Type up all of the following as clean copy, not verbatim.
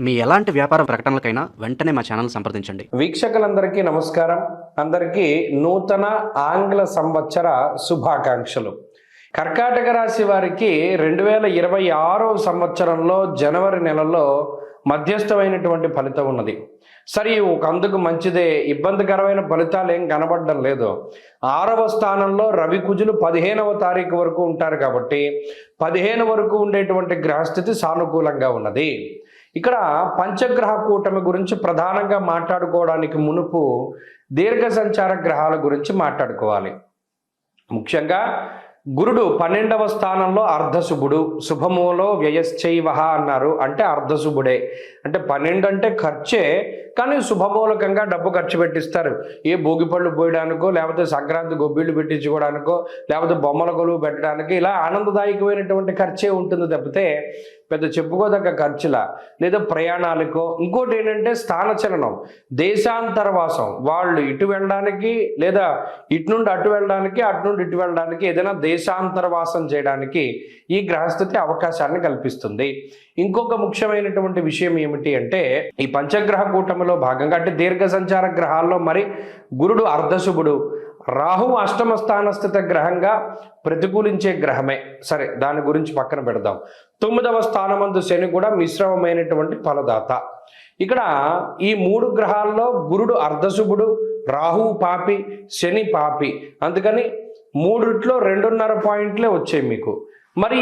మీ ఎలాంటి వ్యాపార ప్రకటనలకైనా వెంటనే మా ఛానల్ సంప్రదించండి. వీక్షకులందరికీ నమస్కారం. అందరికీ నూతన ఆంగ్ల సంవత్సర శుభాకాంక్షలు. కర్కాటక రాశి వారికి 2026 సంవత్సరంలో జనవరి నెలలో మధ్యస్థమైనటువంటి ఫలితం ఉన్నది. సరే, అందుకు మంచిదే, ఇబ్బందికరమైన ఫలితాలు ఏం కనబడడం లేదు. 6వ స్థానంలో రవి కుజులు 15వ తారీఖు వరకు ఉంటారు కాబట్టి 15 వరకు ఉండేటువంటి గ్రహస్థితి సానుకూలంగా ఉన్నది. ఇక్కడ పంచగ్రహ కూటమి గురించి ప్రధానంగా మాట్లాడుకోవడానికి మునుపు దీర్ఘ సంచార గ్రహాల గురించి మాట్లాడుకోవాలి. ముఖ్యంగా గురుడు 12వ స్థానంలో అర్ధశుభుడు, శుభమూలో వ్యయశ్చైవ అన్నారు. అంటే అర్ధశుభుడే, అంటే 12 అంటే ఖర్చే, కానీ శుభమూలకంగా డబ్బు ఖర్చు పెట్టిస్తారు. ఏ భోగిపళ్ళు పోయడానికో, లేకపోతే సంక్రాంతి గొబ్బిళ్ళు పెట్టించుకోవడానికో, లేకపోతే బొమ్మల కొలువు పెట్టడానికి, ఇలా ఆనందదాయకమైనటువంటి ఖర్చే ఉంటుంది తప్పితే పెద్ద చెప్పుకోదగ్గ ఖర్చులా, లేదా ప్రయాణాలకో. ఇంకోటి ఏంటంటే స్థానచలనం, దేశాంతరవాసం. వాళ్ళు ఇటు వెళ్ళడానికి, లేదా ఇటు నుండి అటు వెళ్ళడానికి, అటు నుండి ఇటు వెళ్ళడానికి, ఏదైనా దేశాంతరవాసం చేయడానికి ఈ గ్రహస్థితి అవకాశాన్ని కల్పిస్తుంది. ఇంకొక ముఖ్యమైనటువంటి విషయం ఏమిటి అంటే, ఈ పంచగ్రహ కూటమిలో భాగంగా, అంటే దీర్ఘ సంచార గ్రహాల్లో మరి గురుడు అర్ధశుభుడు, రాహువు అష్టమ స్థాన స్థిత గ్రహంగా ప్రతికూలించే గ్రహమే. సరే, దాని గురించి పక్కన పెడదాం. 9వ స్థానమందు శని కూడా మిశ్రమమైనటువంటి ఫలదాత. ఇక్కడ ఈ 3 గ్రహాల్లో గురుడు అర్ధశుభుడు, రాహువు పాపి, శని పాపి. అందుకని 3 2.5 పాయింట్లే వచ్చాయి మీకు. మరి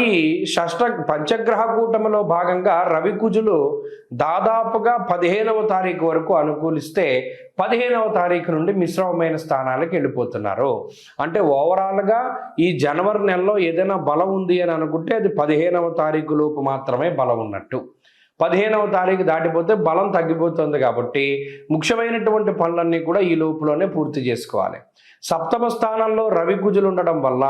పంచగ్రహ కూటమిలో భాగంగా రవి కుజులు దాదాపుగా 15వ తారీఖు వరకు అనుకూలిస్తే 15వ తారీఖు నుండి మిశ్రమమైన స్థానాలకు వెళ్ళిపోతున్నారు. అంటే ఓవరాల్గా ఈ జనవరి నెలలో ఏదైనా బలం ఉంది అని అనుకుంటే అది 15వ తారీఖు లోపు మాత్రమే బలం ఉన్నట్టు. 15వ తారీఖు దాటిపోతే బలం తగ్గిపోతుంది. కాబట్టి ముఖ్యమైనటువంటి పనులన్నీ కూడా ఈ లోపులోనే పూర్తి చేసుకోవాలి. 7వ స్థానంలో రవి కుజులు ఉండడం వల్ల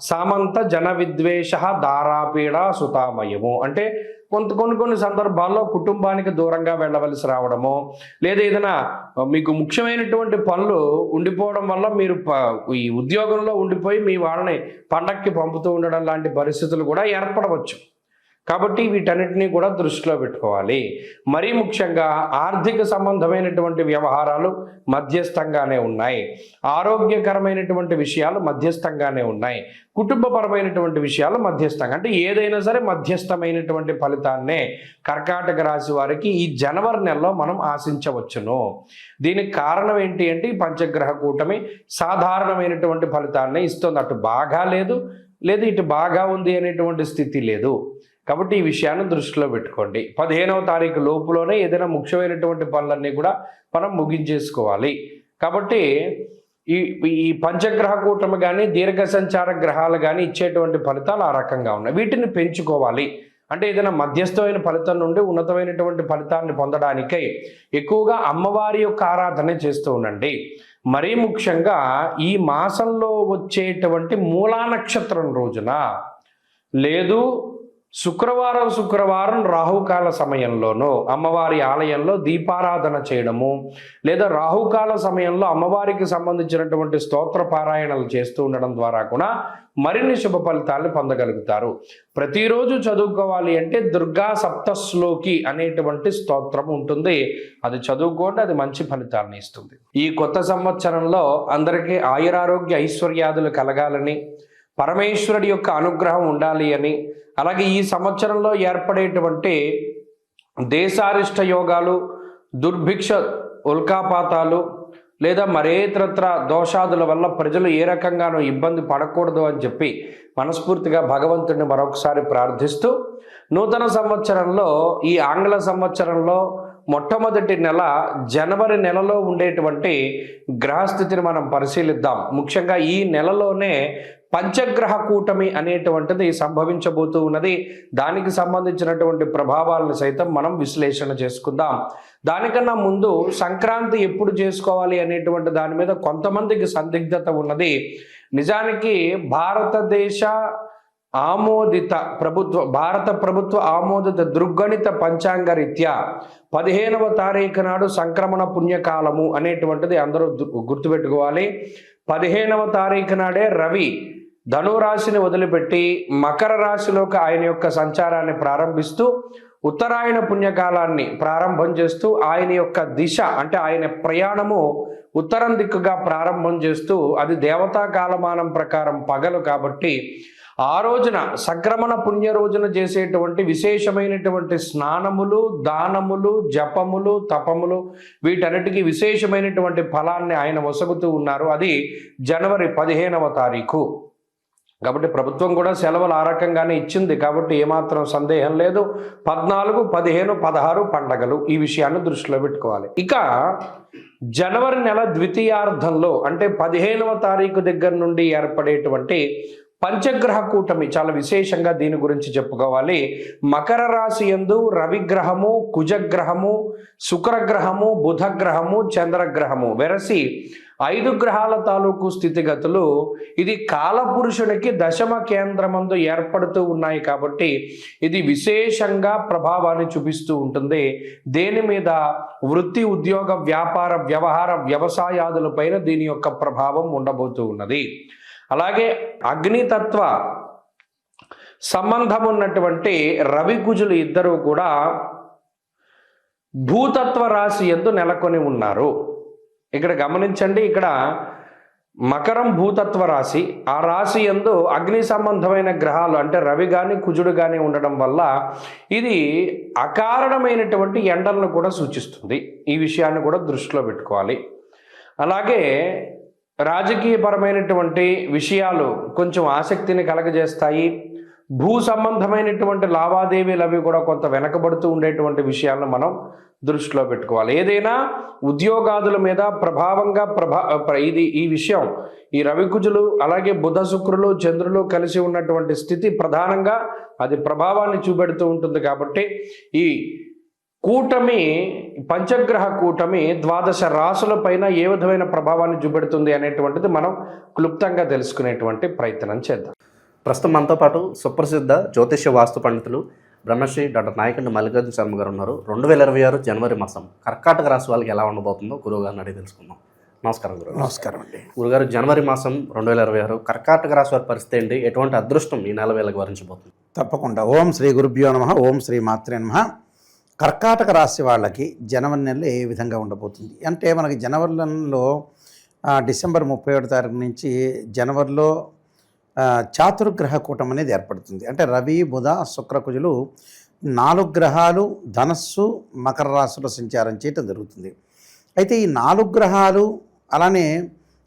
సామంత జన విద్వేష దారాపీడ సుతామయము. అంటే కొన్ని సందర్భాల్లో కుటుంబానికి దూరంగా వెళ్ళవలసి రావడము, లేదా ఏదైనా మీకు ముఖ్యమైనటువంటి పనులు ఉండిపోవడం వల్ల మీరు ఈ ఉద్యోగంలో ఉండిపోయి మీ వాళ్ళని పండక్కి పంపుతూ ఉండడం లాంటి పరిస్థితులు కూడా ఏర్పడవచ్చు. కాబట్టి వీటన్నిటినీ కూడా దృష్టిలో పెట్టుకోవాలి. మరీ ముఖ్యంగా ఆర్థిక సంబంధమైనటువంటి వ్యవహారాలు మధ్యస్థంగానే ఉన్నాయి. ఆరోగ్యకరమైనటువంటి విషయాలు మధ్యస్థంగానే ఉన్నాయి. కుటుంబపరమైనటువంటి విషయాలు మధ్యస్థంగా, అంటే ఏదైనా సరే మధ్యస్థమైనటువంటి ఫలితాన్నే కర్కాటక రాశి వారికి ఈ జనవరి నెలలో మనం ఆశించవచ్చును. దీనికి కారణం ఏంటి అంటే, ఈ పంచగ్రహ కూటమి సాధారణమైనటువంటి ఫలితాన్ని ఇస్తుంది. అటు బాగా లేదు, లేదా ఇటు బాగా ఉంది అనేటువంటి స్థితి లేదు. కాబట్టి ఈ విషయాన్ని దృష్టిలో పెట్టుకోండి. 15వ తారీఖు లోపులోనే ఏదైనా ముఖ్యమైనటువంటి పనులన్నీ కూడా మనం ముగించేసుకోవాలి. కాబట్టి ఈ పంచగ్రహ కూటమి కానీ దీర్ఘ సంచార గ్రహాలు కానీ ఇచ్చేటువంటి ఫలితాలు ఆ రకంగా ఉన్నాయి. వీటిని పెంచుకోవాలి. అంటే ఏదైనా మధ్యస్థమైన ఫలితం నుండి ఉన్నతమైనటువంటి ఫలితాన్ని పొందడానికై ఎక్కువగా అమ్మవారి యొక్క ఆరాధన చేస్తూ ఉండండి. మరీ ముఖ్యంగా ఈ మాసంలో వచ్చేటువంటి మూలా నక్షత్రం రోజున, లేదు శుక్రవారం రాహుకాల సమయంలోనూ అమ్మవారి ఆలయంలో దీపారాధన చేయడము, లేదా రాహుకాల సమయంలో అమ్మవారికి సంబంధించినటువంటి స్తోత్ర పారాయణలు చేస్తూ ఉండడం ద్వారా కూడా మరిన్ని శుభ ఫలితాలను పొందగలుగుతారు. ప్రతిరోజు చదువుకోవాలి అంటే దుర్గా సప్తశ్లోకి అనేటువంటి స్తోత్రం ఉంటుంది. అది చదువుకోండి, అది మంచి ఫలితాలను ఇస్తుంది. ఈ కొత్త సంవత్సరంలో అందరికీ ఆయురారోగ్య ఐశ్వర్యాదులు కలగాలని, పరమేశ్వరుడి యొక్క అనుగ్రహం ఉండాలి అని, అలాగే ఈ సంవత్సరంలో ఏర్పడేటువంటి దేశారిష్ట యోగాలు, దుర్భిక్ష ఉల్కాపాతాలు, లేదా మరేతరత్ర దోషాదుల వల్ల ప్రజలు ఏ రకంగానూ ఇబ్బంది పడకూడదు అని చెప్పి మనస్ఫూర్తిగా భగవంతుడిని మరొకసారి ప్రార్థిస్తూ, నూతన సంవత్సరంలో ఈ ఆంగ్ల సంవత్సరంలో మొట్టమొదటి నెల జనవరి నెలలో ఉండేటువంటి గ్రహస్థితిని మనం పరిశీలిద్దాం. ముఖ్యంగా ఈ నెలలోనే పంచగ్రహ కూటమి అనేటువంటిది సంభవించబోతూ ఉన్నది. దానికి సంబంధించినటువంటి ప్రభావాలను సైతం మనం విశ్లేషణ చేసుకుందాం. దానికన్నా ముందు సంక్రాంతి ఎప్పుడు చేసుకోవాలి అనేటువంటి దాని మీద కొంతమందికి సందిగ్ధత ఉన్నది. నిజానికి భారతదేశ ఆమోదిత భారత ప్రభుత్వ ఆమోదిత దృగ్గణిత పంచాంగ రీత్యా 15వ తారీఖు నాడు సంక్రమణ పుణ్యకాలము అనేటువంటిది అందరూ గుర్తుపెట్టుకోవాలి. 15వ తారీఖు నాడే రవి ధనురాశిని వదిలిపెట్టి మకర రాశిలోకి ఆయన యొక్క సంచారాన్ని ప్రారంభిస్తూ ఉత్తరాయణ పుణ్యకాలాన్ని ప్రారంభం చేస్తూ ఆయన యొక్క దిశ అంటే ఆయన ప్రయాణము ఉత్తరం దిక్కుగా ప్రారంభం చేస్తూ అది దేవతా కాలమానం ప్రకారం పగలు కాబట్టి ఆ రోజున సంక్రమణ పుణ్య రోజున చేసేటువంటి విశేషమైనటువంటి స్నానములు, దానములు, జపములు, తపములు వీటన్నిటికీ విశేషమైనటువంటి ఫలాన్ని ఆయన వసగుతూ ఉన్నారు. అది జనవరి 15వ తారీఖు. కాబట్టి ప్రభుత్వం కూడా సెలవులు ఆ రకంగానే ఇచ్చింది కాబట్టి ఏమాత్రం సందేహం లేదు. 14, 15, 16 పండగలు, ఈ విషయాన్ని దృష్టిలో పెట్టుకోవాలి. ఇక జనవరి నెల ద్వితీయార్థంలో అంటే 15వ తారీఖు దగ్గర నుండి ఏర్పడేటువంటి పంచగ్రహ కూటమి చాలా విశేషంగా దీని గురించి చెప్పుకోవాలి. మకర రాశి యందు రవిగ్రహము, కుజగ్రహము, శుక్రగ్రహము, బుధగ్రహము, చంద్రగ్రహము వెరసి 5 గ్రహాల తాలూకు స్థితిగతులు ఇది కాలపురుషునికి దశమ కేంద్రమందు ఏర్పడుతూ ఉన్నాయి కాబట్టి ఇది విశేషంగా ప్రభావాన్ని చూపిస్తూ ఉంటుంది. దేని మీద? వృత్తి, ఉద్యోగ, వ్యాపార, వ్యవహార, వ్యవసాయాదులపైన దీని యొక్క ప్రభావం ఉండబోతూ ఉన్నది. అలాగే అగ్నితత్వ సంబంధం ఉన్నటువంటి రవి కుజులు ఇద్దరూ కూడా భూతత్వ రాశి యందు నెలకొని ఉన్నారు. ఇక్కడ గమనించండి, ఇక్కడ మకరం భూతత్వ రాశి, ఆ రాశి యందు అగ్ని సంబంధమైన గ్రహాలు అంటే రవి కానీ కుజుడు కానీ ఉండడం వల్ల ఇది అకారణమైనటువంటి ఎండలను కూడా సూచిస్తుంది. ఈ విషయాన్ని కూడా దృష్టిలో పెట్టుకోవాలి. అలాగే రాజకీయపరమైనటువంటి విషయాలు కొంచెం ఆసక్తిని కలగజేస్తాయి. భూ సంబంధమైనటువంటి లావాదేవీలు అవి కూడా కొంత వెనకబడుతూ ఉండేటువంటి విషయాలను మనం దృష్టిలో పెట్టుకోవాలి. ఏదైనా ఉద్యోగాదుల మీద ప్రభావంగా ఈ విషయం ఈ రవికుజులు అలాగే బుధ, శుక్రులు, చంద్రులు కలిసి ఉన్నటువంటి స్థితి ప్రధానంగా అది ప్రభావాన్ని చూపెడుతూ ఉంటుంది. కాబట్టి ఈ కూటమి, పంచగ్రహ కూటమి 12 రాసుల పైన ఏ విధమైన ప్రభావాన్ని చూపెడుతుంది అనేటువంటిది మనం క్లుప్తంగా తెలుసుకునేటువంటి ప్రయత్నం చేద్దాం. ప్రస్తుతం మనతో పాటు సుప్రసిద్ధ జ్యోతిష్య వాస్తు పండితులు బ్రహ్మశ్రీ డాక్టర్ నాయకండి మల్లికార్జున శర్మ గారు ఉన్నారు. 2026 జనవరి మాసం కర్కాటక రాశి వాళ్ళకి ఎలా ఉండబోతుందో గురువు గారిని అడిగి తెలుసుకుందాం. నమస్కారం గురువు. నమస్కారం అండి. గురుగారు, జనవరి మాసం 2026 కర్కాటక రాశి వారి పరిస్థితి ఏంటి? ఎటువంటి అదృష్టం ఈ నెల వేళకు వరించబోతుంది? తప్పకుండా. ఓం శ్రీ గురుభ్యో నమః. ఓం శ్రీ మాత్రే నమః. కర్కాటక రాశి వాళ్ళకి జనవరి నెలలో ఏ విధంగా ఉండబోతుంది అంటే, మనకి జనవరి నెలలో డిసెంబర్ 31 తారీఖు నుంచి జనవరిలో చాతుర్గ్రహ కూటమి అనేది ఏర్పడుతుంది. అంటే రవి, బుధ, శుక్ర, కుజులు 4 గ్రహాలు ధనస్సు, మకర రాశిలో సంచారం చేయటం జరుగుతుంది. అయితే ఈ 4 గ్రహాలు అలానే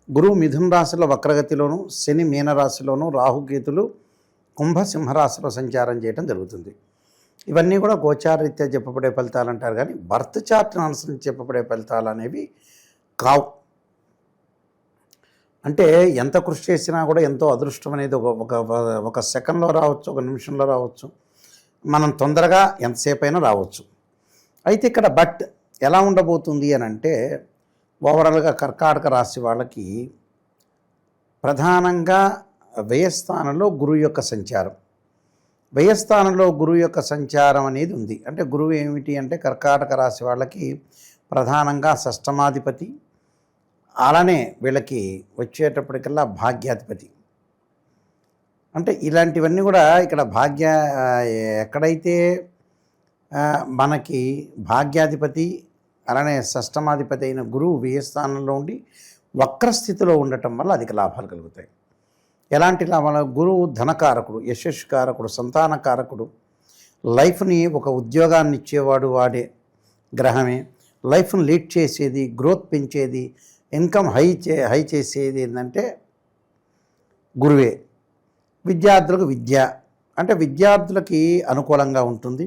గురువు మిథున రాశిలో వక్రగతిలోను, శని మీనరాశిలోను, రాహుకేతులు కుంభ, సింహరాశిలో సంచారం చేయటం జరుగుతుంది. ఇవన్నీ కూడా గోచారరీత్యా చెప్పబడే ఫలితాలు అంటారు, కానీ బర్త్ చార్ట్ని అనుసరించి చెప్పబడే ఫలితాలు అనేవి కావు. అంటే ఎంత కృషి చేసినా కూడా ఎంతో అదృష్టం అనేది ఒక సెకండ్లో రావచ్చు, ఒక నిమిషంలో రావచ్చు, మనం తొందరగా ఎంతసేపు అయినా రావచ్చు. అయితే ఇక్కడ బట్ ఎలా ఉండబోతుంది అని అంటే, ఓవరాల్గా కర్కాటక రాశి వాళ్ళకి ప్రధానంగా వ్యయస్థానంలో గురువు యొక్క సంచారం, వ్యయస్థానంలో గురువు యొక్క సంచారం అనేది ఉంది. అంటే గురువు ఏమిటి అంటే, కర్కాటక రాశి వాళ్ళకి ప్రధానంగా షష్టమాధిపతి, అలానే వీళ్ళకి వచ్చేటప్పటికల్లా భాగ్యాధిపతి. అంటే ఇలాంటివన్నీ కూడా ఇక్కడ ఎక్కడైతే మనకి భాగ్యాధిపతి అలానే షష్టమాధిపతి అయిన గురువు వ్యయస్థానంలో ఉండి వక్రస్థితిలో ఉండటం వల్ల అధిక లాభాలు కలుగుతాయి. ఎలాంటి లాభాలు? గురువు ధనకారకుడు, యశస్కారకుడు, సంతానకారకుడు, లైఫ్ని ఒక ఉద్యోగాన్ని ఇచ్చేవాడు వాడే గ్రహమే, లైఫ్ని లీడ్ చేసేది, గ్రోత్ పెంచేది, ఇన్కమ్ హై చేసేది ఏంటంటే గురువే. విద్యార్థులకు విద్య అంటే విద్యార్థులకి అనుకూలంగా ఉంటుంది.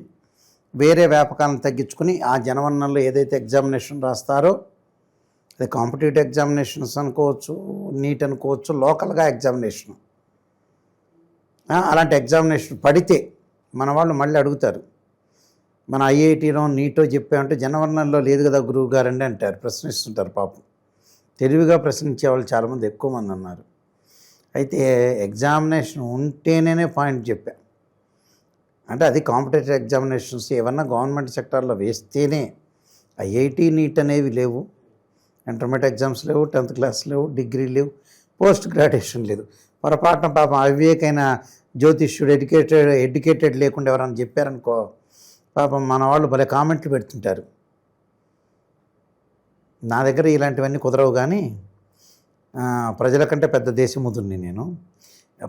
వేరే వ్యాపకాలను తగ్గించుకొని ఆ జనవరణంలో ఏదైతే ఎగ్జామినేషన్ రాస్తారో, అది కాంపిటేటివ్ ఎగ్జామినేషన్స్ అనుకోవచ్చు, నీట్ అనుకోవచ్చు, లోకల్గా ఎగ్జామినేషన్, అలాంటి ఎగ్జామినేషన్ పడితే మన వాళ్ళు మళ్ళీ అడుగుతారు, మన ఐఐటీనో నీటో చెప్పామంటే జనవరణంలో లేదు కదా గురువు గారండి అంటారు, ప్రశ్నిస్తుంటారు. పాపం తెలివిగా ప్రశ్నించే వాళ్ళు చాలామంది ఎక్కువ మంది ఉన్నారు. అయితే ఎగ్జామినేషన్ ఉంటేనే పాయింట్ చెప్పా, అంటే అది కాంపిటేటివ్ ఎగ్జామినేషన్స్ ఏమన్నా గవర్నమెంట్ సెక్టార్లో వేస్తేనే. ఐఐటీ నీట్ అనేవి లేవు, ఇంటర్మీడియట్ ఎగ్జామ్స్ లేవు, 10th క్లాస్ లేవు, డిగ్రీ లేవు, పోస్ట్ గ్రాడ్యుయేషన్ లేదు. పొరపాటున పాపం అవివేకైన జ్యోతిష్యుడు ఎడ్యుకేటెడ్ లేకుండా ఎవరైనా చెప్పారనుకో, పాపం మన వాళ్ళు భలే కామెంట్లు పెడుతుంటారు. నా దగ్గర ఇలాంటివన్నీ కుదరవు కానీ ప్రజల కంటే పెద్ద దేశముదుని నేను.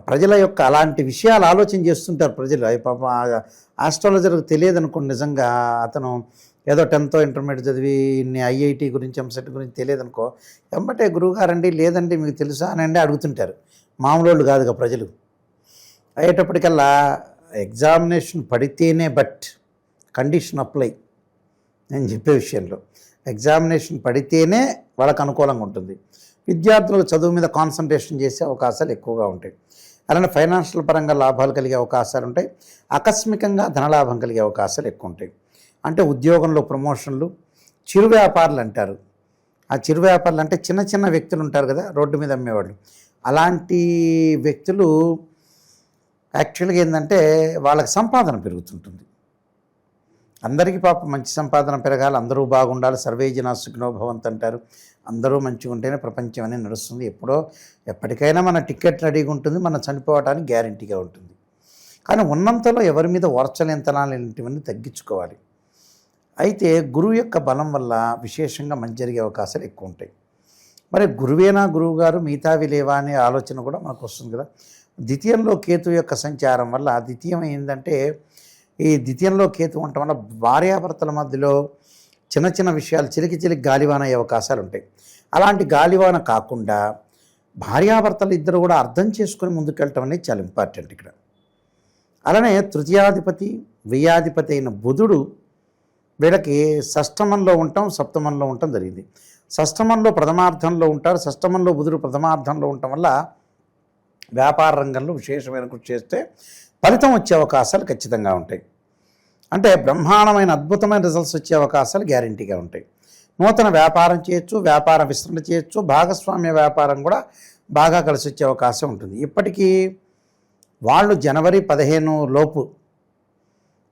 ప్రజల యొక్క అలాంటి విషయాలు ఆలోచన చేస్తుంటారు ప్రజలు. అవి పాపం ఆస్ట్రాలజర్కి తెలియదు అనుకోండి, నిజంగా అతను ఏదో 10th ఇంటర్మీడియట్ చదివి ఇన్ని ఐఐటి గురించి ఎంసెట్ గురించి తెలియదు అనుకో, ఎంబటే గురువుగారండి లేదండి మీకు తెలుసా అని అంటే అడుగుతుంటారు. మామూలు వాళ్ళు కాదుగా ప్రజలు. అయ్యేటప్పటికల్లా ఎగ్జామినేషన్ పడితేనే బట్ కండిషన్ అప్లై నేను చెప్పే విషయంలో ఎగ్జామినేషన్ పడితేనే వాళ్ళకు అనుకూలంగా ఉంటుంది. విద్యార్థులకు చదువు మీద కాన్సన్ట్రేషన్ చేసే అవకాశాలు ఎక్కువగా ఉంటాయి. అలానే ఫైనాన్షియల్ పరంగా లాభాలు కలిగే అవకాశాలు ఉంటాయి. ఆకస్మికంగా ధనలాభం కలిగే అవకాశాలు ఎక్కువ ఉంటాయి. అంటే ఉద్యోగంలో ప్రమోషన్లు, చిరు వ్యాపారులు అంటారు. ఆ చిరు వ్యాపారులు అంటే చిన్న చిన్న వ్యక్తులు ఉంటారు కదా, రోడ్డు మీద అమ్మేవాళ్ళు. అలాంటి వ్యక్తులు యాక్చువల్గా ఏంటంటే వాళ్ళకి సంపాదన పెరుగుతుంటుంది. అందరికీ పాపం మంచి సంపాదన పెరగాలి, అందరూ బాగుండాలి, సర్వే జనా సుఖినో భవంతు అంటారు. అందరూ మంచిగా ఉంటేనే ప్రపంచం అనేది నడుస్తుంది. ఎప్పటికైనా మన టికెట్ రెడీగా ఉంటుంది, మనం చనిపోవడానికి గ్యారంటీగా ఉంటుంది. కానీ ఉన్నంతలో ఎవరి మీద ఓర్చలేంతనాలు ఇలాంటివన్నీ తగ్గించుకోవాలి. అయితే గురువు యొక్క బలం వల్ల విశేషంగా మంచి జరిగే అవకాశాలు ఎక్కువ ఉంటాయి. మరి గురువేనా గురువు గారు మిగతావి లేవా అనే ఆలోచన కూడా మనకు వస్తుంది కదా. ద్వితీయంలో కేతు యొక్క సంచారం వల్ల ద్వితీయం ఏంటంటే, ఈ ద్వితీయంలో కేతు ఉండటం వల్ల భార్యాభర్తల మధ్యలో చిన్న చిన్న విషయాలు చిలికి గాలివాన అయ్యే అవకాశాలు ఉంటాయి. అలాంటి గాలివాన కాకుండా భార్యాభర్తలు ఇద్దరు కూడా అర్థం చేసుకుని ముందుకెళ్ళటం అనేది చాలా ఇంపార్టెంట్ ఇక్కడ. అలానే తృతీయాధిపతి వ్యయాధిపతి అయిన బుధుడు వీళ్ళకి షష్టమంలో ఉండటం, సప్తమంలో ఉండటం జరిగింది. షష్టమంలో ప్రథమార్థంలో ఉంటారు. షష్టమంలో బుధుడు ప్రథమార్థంలో ఉండటం వల్ల వ్యాపార రంగంలో విశేషమైన కృషి చేస్తే ఫలితం వచ్చే అవకాశాలు ఖచ్చితంగా ఉంటాయి. అంటే బ్రహ్మాండమైన అద్భుతమైన రిజల్ట్స్ వచ్చే అవకాశాలు గ్యారంటీగా ఉంటాయి. నూతన వ్యాపారం చేయొచ్చు, వ్యాపార విస్తరణ చేయొచ్చు, భాగస్వామ్య వ్యాపారం కూడా బాగా కలిసి వచ్చే అవకాశం ఉంటుంది. ఇప్పటికీ వాళ్ళు జనవరి 15 లోపు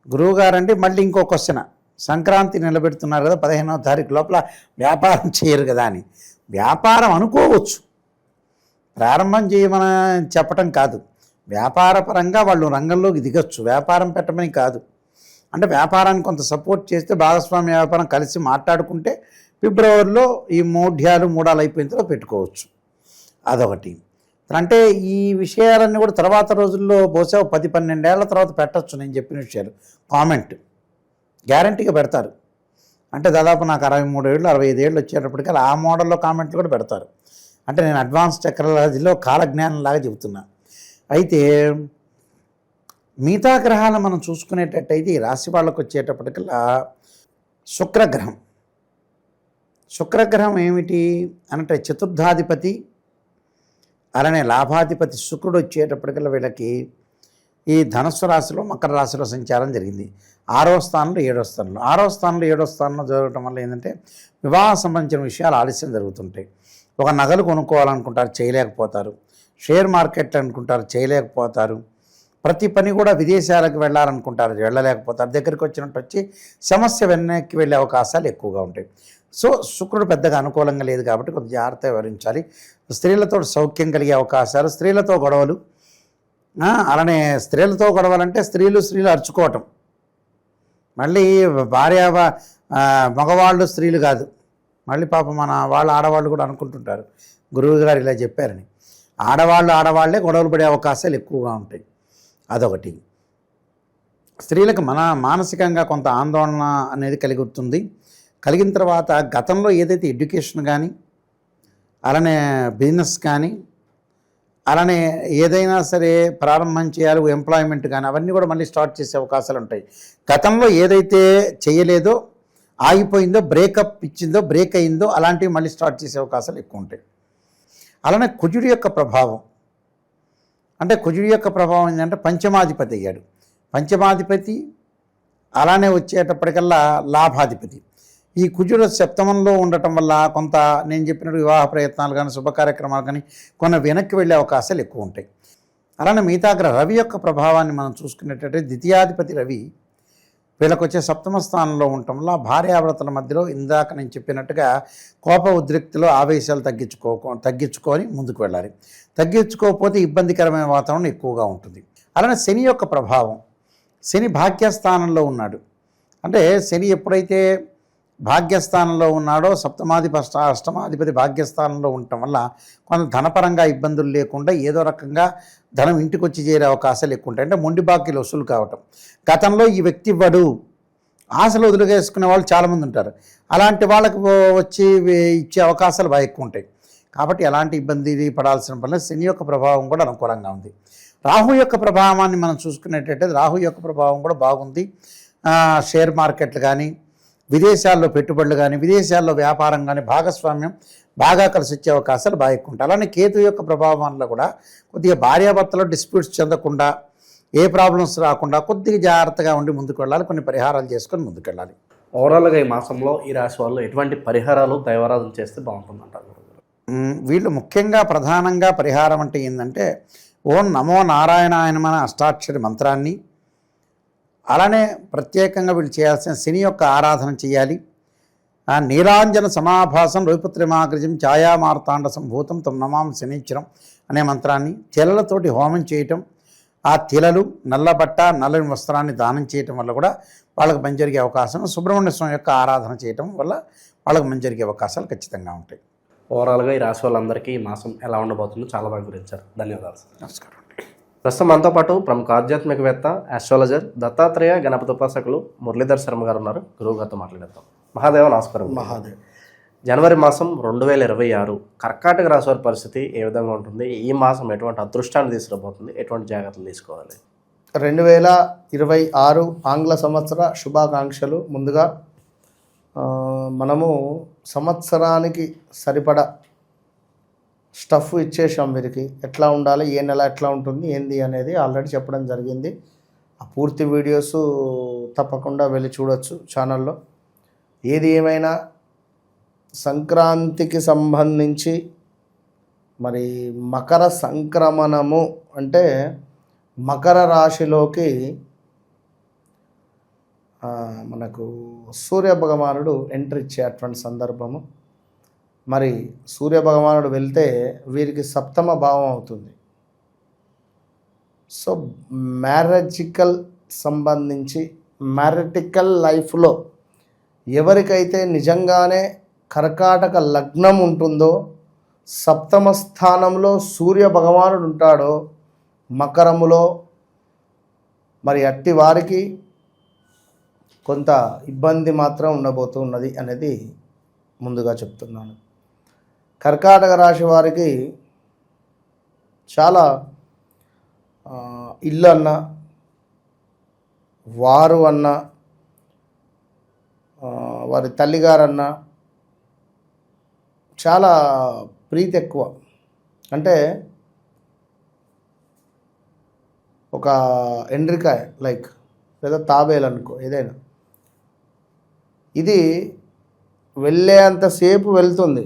గురువుగారండి మళ్ళీ ఇంకో క్వశ్చన్, సంక్రాంతి నిలబెడుతున్నారు కదా 15వ తారీఖు లోపల వ్యాపారం చేయరు కదా అని. వ్యాపారం అనుకోవచ్చు, ప్రారంభం చేయమని చెప్పటం కాదు. వ్యాపార పరంగా వాళ్ళు రంగంలోకి దిగొచ్చు, వ్యాపారం పెట్టమని కాదు. అంటే వ్యాపారాన్ని కొంత సపోర్ట్ చేస్తే భాగస్వామ్య వ్యాపారం కలిసి మాట్లాడుకుంటే ఫిబ్రవరిలో ఈ మూడాలు అయిపోయిన తర్వాత పెట్టుకోవచ్చు. అదొకటి. అంటే ఈ విషయాలన్నీ కూడా తర్వాత రోజుల్లో బహుశా 10-12 ఏళ్ల తర్వాత పెట్టచ్చు. నేను చెప్పిన విషయాలు కామెంట్ గ్యారంటీగా పెడతారు. అంటే దాదాపు నాకు 63 ఏళ్ళు 65 ఏళ్ళు వచ్చేటప్పటికీ ఆ మోడల్లో కామెంట్లు కూడా పెడతారు. అంటే నేను అడ్వాన్స్ టెక్నాలజీలో కాలజ్ఞానంలాగా చెబుతున్నా. అయితే మిగతా గ్రహాలు మనం చూసుకునేటట్టయితే ఈ రాశి వాళ్ళకు వచ్చేటప్పటికల్లా శుక్రగ్రహం ఏమిటి అంటే చతుర్థాధిపతి, అలానే లాభాధిపతి శుక్రుడు వచ్చేటప్పటికల్లా వీళ్ళకి ఈ ధనుస్సు రాశిలో మకర రాశిలో సంచారం జరిగింది. 6వ స్థానంలో 7వ స్థానంలో 6వ స్థానంలో 7వ స్థానంలో జరగడం వల్ల ఏంటంటే వివాహ సంబంధించిన విషయాలు ఆలస్యం జరుగుతుంటాయి. ఒక నగలు కొనుక్కోవాలనుకుంటారు, చేయలేకపోతారు. షేర్ మార్కెట్ అనుకుంటారు, చేయలేకపోతారు. ప్రతి పని కూడా విదేశాలకు వెళ్ళాలనుకుంటారు, వెళ్ళలేకపోతారు. దగ్గరికి వచ్చినట్టు వచ్చి సమస్య వెనక్కి వెళ్ళే అవకాశాలు ఎక్కువగా ఉంటాయి. సో శుక్రుడు పెద్దగా అనుకూలంగా లేదు కాబట్టి కొంచెం జాగ్రత్త వివరించాలి. స్త్రీలతో సౌఖ్యం కలిగే అవకాశాలు, స్త్రీలతో గొడవలు. అలానే స్త్రీలతో గొడవలంటే స్త్రీలు అరుచుకోవటం. మళ్ళీ మగవాళ్ళు స్త్రీలు కాదు, మళ్ళీ పాపం మన ఆడవాళ్ళు కూడా అనుకుంటుంటారు గురువు గారు ఇలా చెప్పారని. ఆడవాళ్లే గొడవలు పడే అవకాశాలు ఎక్కువగా ఉంటాయి. అదొకటి. స్త్రీలకు మానసికంగా కొంత ఆందోళన అనేది కలుగుతుంది. కలిగిన తర్వాత గతంలో ఏదైతే ఎడ్యుకేషన్ కానీ, అలానే బిజినెస్ కానీ, అలానే ఏదైనా సరే ప్రారంభం చేయాలి, ఎంప్లాయ్మెంట్ కానీ, అవన్నీ కూడా మళ్ళీ స్టార్ట్ చేసే అవకాశాలు ఉంటాయి. గతంలో ఏదైతే చేయలేదో, ఆగిపోయిందో, బ్రేక్ అయిందో అలాంటివి మళ్ళీ స్టార్ట్ చేసే అవకాశాలు ఎక్కువ ఉంటాయి. అలానే కుజుడి యొక్క ప్రభావం, అంటే కుజుడి యొక్క ప్రభావం ఏంటంటే పంచమాధిపతి అయ్యాడు. పంచమాధిపతి అలానే వచ్చేటప్పటికల్లా లాభాధిపతి. ఈ కుజుడు సప్తమంలో ఉండటం వల్ల కొంత నేను చెప్పినట్టు వివాహ ప్రయత్నాలు కానీ, శుభ కార్యక్రమాలు కానీ కొన్ని వెనక్కి వెళ్ళే అవకాశాలు ఎక్కువ ఉంటాయి. అలానే మిగతా రవి యొక్క ప్రభావాన్ని మనం చూసుకునేటట్టు ద్వితీయాధిపతి రవి వీళ్ళకి వచ్చే సప్తమ స్థానంలో ఉండటం వల్ల భార్యాభర్తల మధ్యలో ఇందాక నేను చెప్పినట్టుగా కోప ఉద్రిక్తిలో ఆవేశాలు తగ్గించుకొని ముందుకు వెళ్ళాలి. తగ్గించుకోకపోతే ఇబ్బందికరమైన వాతావరణం ఎక్కువగా ఉంటుంది. అలానే శని యొక్క ప్రభావం, శని భాగ్యస్థానంలో ఉన్నాడు. అంటే శని ఎప్పుడైతే భాగ్యస్థానంలో ఉన్నాడో అష్టమాధిపతి భాగ్యస్థానంలో ఉండటం వల్ల కొంత ధనపరంగా ఇబ్బందులు లేకుండా ఏదో రకంగా ధనం ఇంటికి వచ్చి చేరే అవకాశాలు ఎక్కువ ఉంటాయి. అంటే మొండి బాకీలు వసూలు కావటం. గతంలో ఈ వ్యక్తి ఇవ్వడు, ఆశలు వదిలిగేసుకునే వాళ్ళు చాలామంది ఉంటారు. అలాంటి వాళ్ళకు వచ్చి ఇచ్చే అవకాశాలు బాగా ఎక్కువ ఉంటాయి. కాబట్టి ఎలాంటి ఇబ్బంది పడాల్సిన పని లేదు. శని యొక్క ప్రభావం కూడా అనుకూలంగా ఉంది. రాహు యొక్క ప్రభావాన్ని మనం చూసుకునేటట్టయితే రాహు యొక్క ప్రభావం కూడా బాగుంది. షేర్ మార్కెట్లు కానీ, విదేశాల్లో పెట్టుబడులు కానీ, విదేశాల్లో వ్యాపారం కానీ, భాగస్వామ్యం బాగా కలిసి వచ్చే అవకాశాలు బాగా ఎక్కువ ఉంటాయి. అలానే కేతు యొక్క ప్రభావం వల్ల కూడా కొద్దిగా భార్యాభర్తలో డిస్ప్యూట్స్ చెందకుండా, ఏ ప్రాబ్లమ్స్ రాకుండా కొద్దిగా జాగ్రత్తగా ఉండి ముందుకు వెళ్ళాలి. కొన్ని పరిహారాలు చేసుకొని ముందుకు వెళ్ళాలి. ఓవరాల్గా ఈ మాసంలో ఈ రాశి వాళ్ళు ఎటువంటి పరిహారాలు దైవారాధన చేస్తే బాగుంటుందంటారు? వీళ్ళు ముఖ్యంగా ప్రధానంగా పరిహారం అంటే ఏంటంటే ఓం నమో నారాయణాయనమ అనే అష్టాక్షరి మంత్రాన్ని, అలానే ప్రత్యేకంగా వీళ్ళు చేయాల్సిన శని యొక్క ఆరాధన చేయాలి. నీలాంజన సమాభాసం రవిపుత్రిమాగ్రజం ఛాయామార్తాండ సంభూతం తం నమాం శనిశ్చరం అనే మంత్రాన్ని తెలలతోటి హోమం చేయటం, ఆ తెలలు నల్లబట్ట నల్లని వస్త్రాన్ని దానం చేయటం వల్ల కూడా వాళ్ళకి మంచి జరిగే అవకాశం, సుబ్రహ్మణ్య స్వామి యొక్క ఆరాధన చేయటం వల్ల వాళ్ళకి మంచి జరిగే అవకాశాలు ఖచ్చితంగా ఉంటాయి. ఓవరాల్గా ఈ రాశి వాళ్ళందరికీ ఈ మాసం ఎలా ఉండబోతుందో చాలా బాగా వివరించారు. ధన్యవాదాలు సార్. నమస్కారం. ప్రస్తుతం మనతో పాటు ప్రముఖ ఆధ్యాత్మికవేత్త, ఆస్ట్రాలజర్, దత్తాత్రేయ గణపతి ఉపాసకులు మురళీధర్ శర్మ గారు ఉన్నారు. గురువు గారితో మాట్లాడేద్దాం. మహాదేవ నమస్కారం. మహాదేవ్. జనవరి మాసం 2026 కర్కాటక రాశి వారి పరిస్థితి ఏ విధంగా ఉంటుంది? ఈ మాసం ఎటువంటి అదృష్టాన్ని తీసుకురాబోతుంది? ఎటువంటి జాగ్రత్తలు తీసుకోవాలి? 2026 ఆంగ్ల సంవత్సర శుభాకాంక్షలు. ముందుగా మనము సంవత్సరానికి సరిపడా స్టఫ్ ఇచ్చేసాం వీరికి. ఎట్లా ఉండాలి, ఏ నెల ఎట్లా ఉంటుంది, ఏంది అనేది ఆల్రెడీ చెప్పడం జరిగింది. ఆ పూర్తి వీడియోస్ తప్పకుండా వెళ్ళి చూడొచ్చు ఛానల్లో. ఏది ఏమైనా సంక్రాంతికి సంబంధించి మరి మకర సంక్రమణము అంటే మకర రాశిలోకి మనకు సూర్య భగవానుడు ఎంట్రీ ఇచ్చేటువంటి సందర్భము. మరి సూర్య భగవానుడు వెళ్తే వీరికి సప్తమ భావం అవుతుంది. సో మ్యారేజికల్ సంబంధించి మ్యారిటికల్ లైఫ్లో ఎవరికైతే నిజంగానే కర్కాటక లగ్నం ఉంటుందో, సప్తమ స్థానంలో సూర్య భగవానుడు ఉంటాడో మకరములో, మరి అట్టి వారికి కొంత ఇబ్బంది మాత్రం ఉండబోతున్నది అనేది ముందుగా చెప్తున్నాను. కర్కాటక రాశి వారికి చాలా ఇల్లు అన్నా, వారు అన్నా, వారి తల్లిగారన్నా చాలా ప్రీతి ఎక్కువ. అంటే ఒక ఎండ్రికాయ లైక్ లేదా తాబేలు అనుకో, ఏదైనా ఇది వెళ్ళేంతసేపు వెళ్తుంది.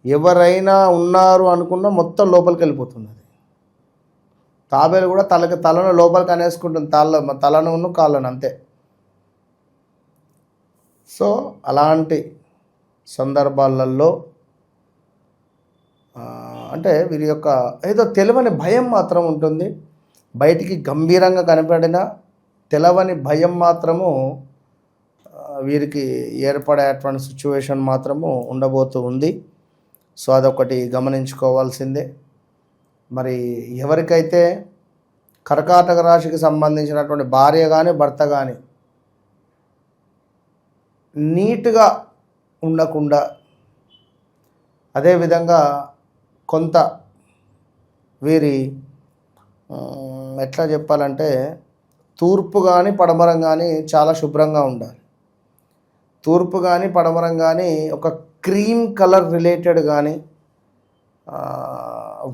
ఎవరైనా ఉన్నారు అనుకున్నా మొత్తం లోపలికి వెళ్ళిపోతుంది. అది తాబేలు కూడా తలను లోపలికి అనేసుకుంటుంది, తలను కాళ్ళను అంతే. సో అలాంటి సందర్భాలలో అంటే వీరి యొక్క ఏదో తెలియని భయం మాత్రం ఉంటుంది. బయటికి గంభీరంగా కనపడిన తెలవని భయం మాత్రము వీరికి ఏర్పడేటువంటి సిచ్యువేషన్ మాత్రము ఉండబోతూ ఉంది. సో అదొకటి గమనించుకోవాల్సిందే. మరి ఎవరికైతే కర్కాటక రాశికి సంబంధించినటువంటి భార్య కానీ భర్త కానీ నీట్గా ఉండకుండా, అదేవిధంగా కొంత వీరి ఎట్లా చెప్పాలంటే తూర్పు కానీ పడమరం కానీ చాలా శుభ్రంగా ఉండాలి. తూర్పు కానీ పడమరం కానీ ఒక క్రీమ్ కలర్ రిలేటెడ్ కానీ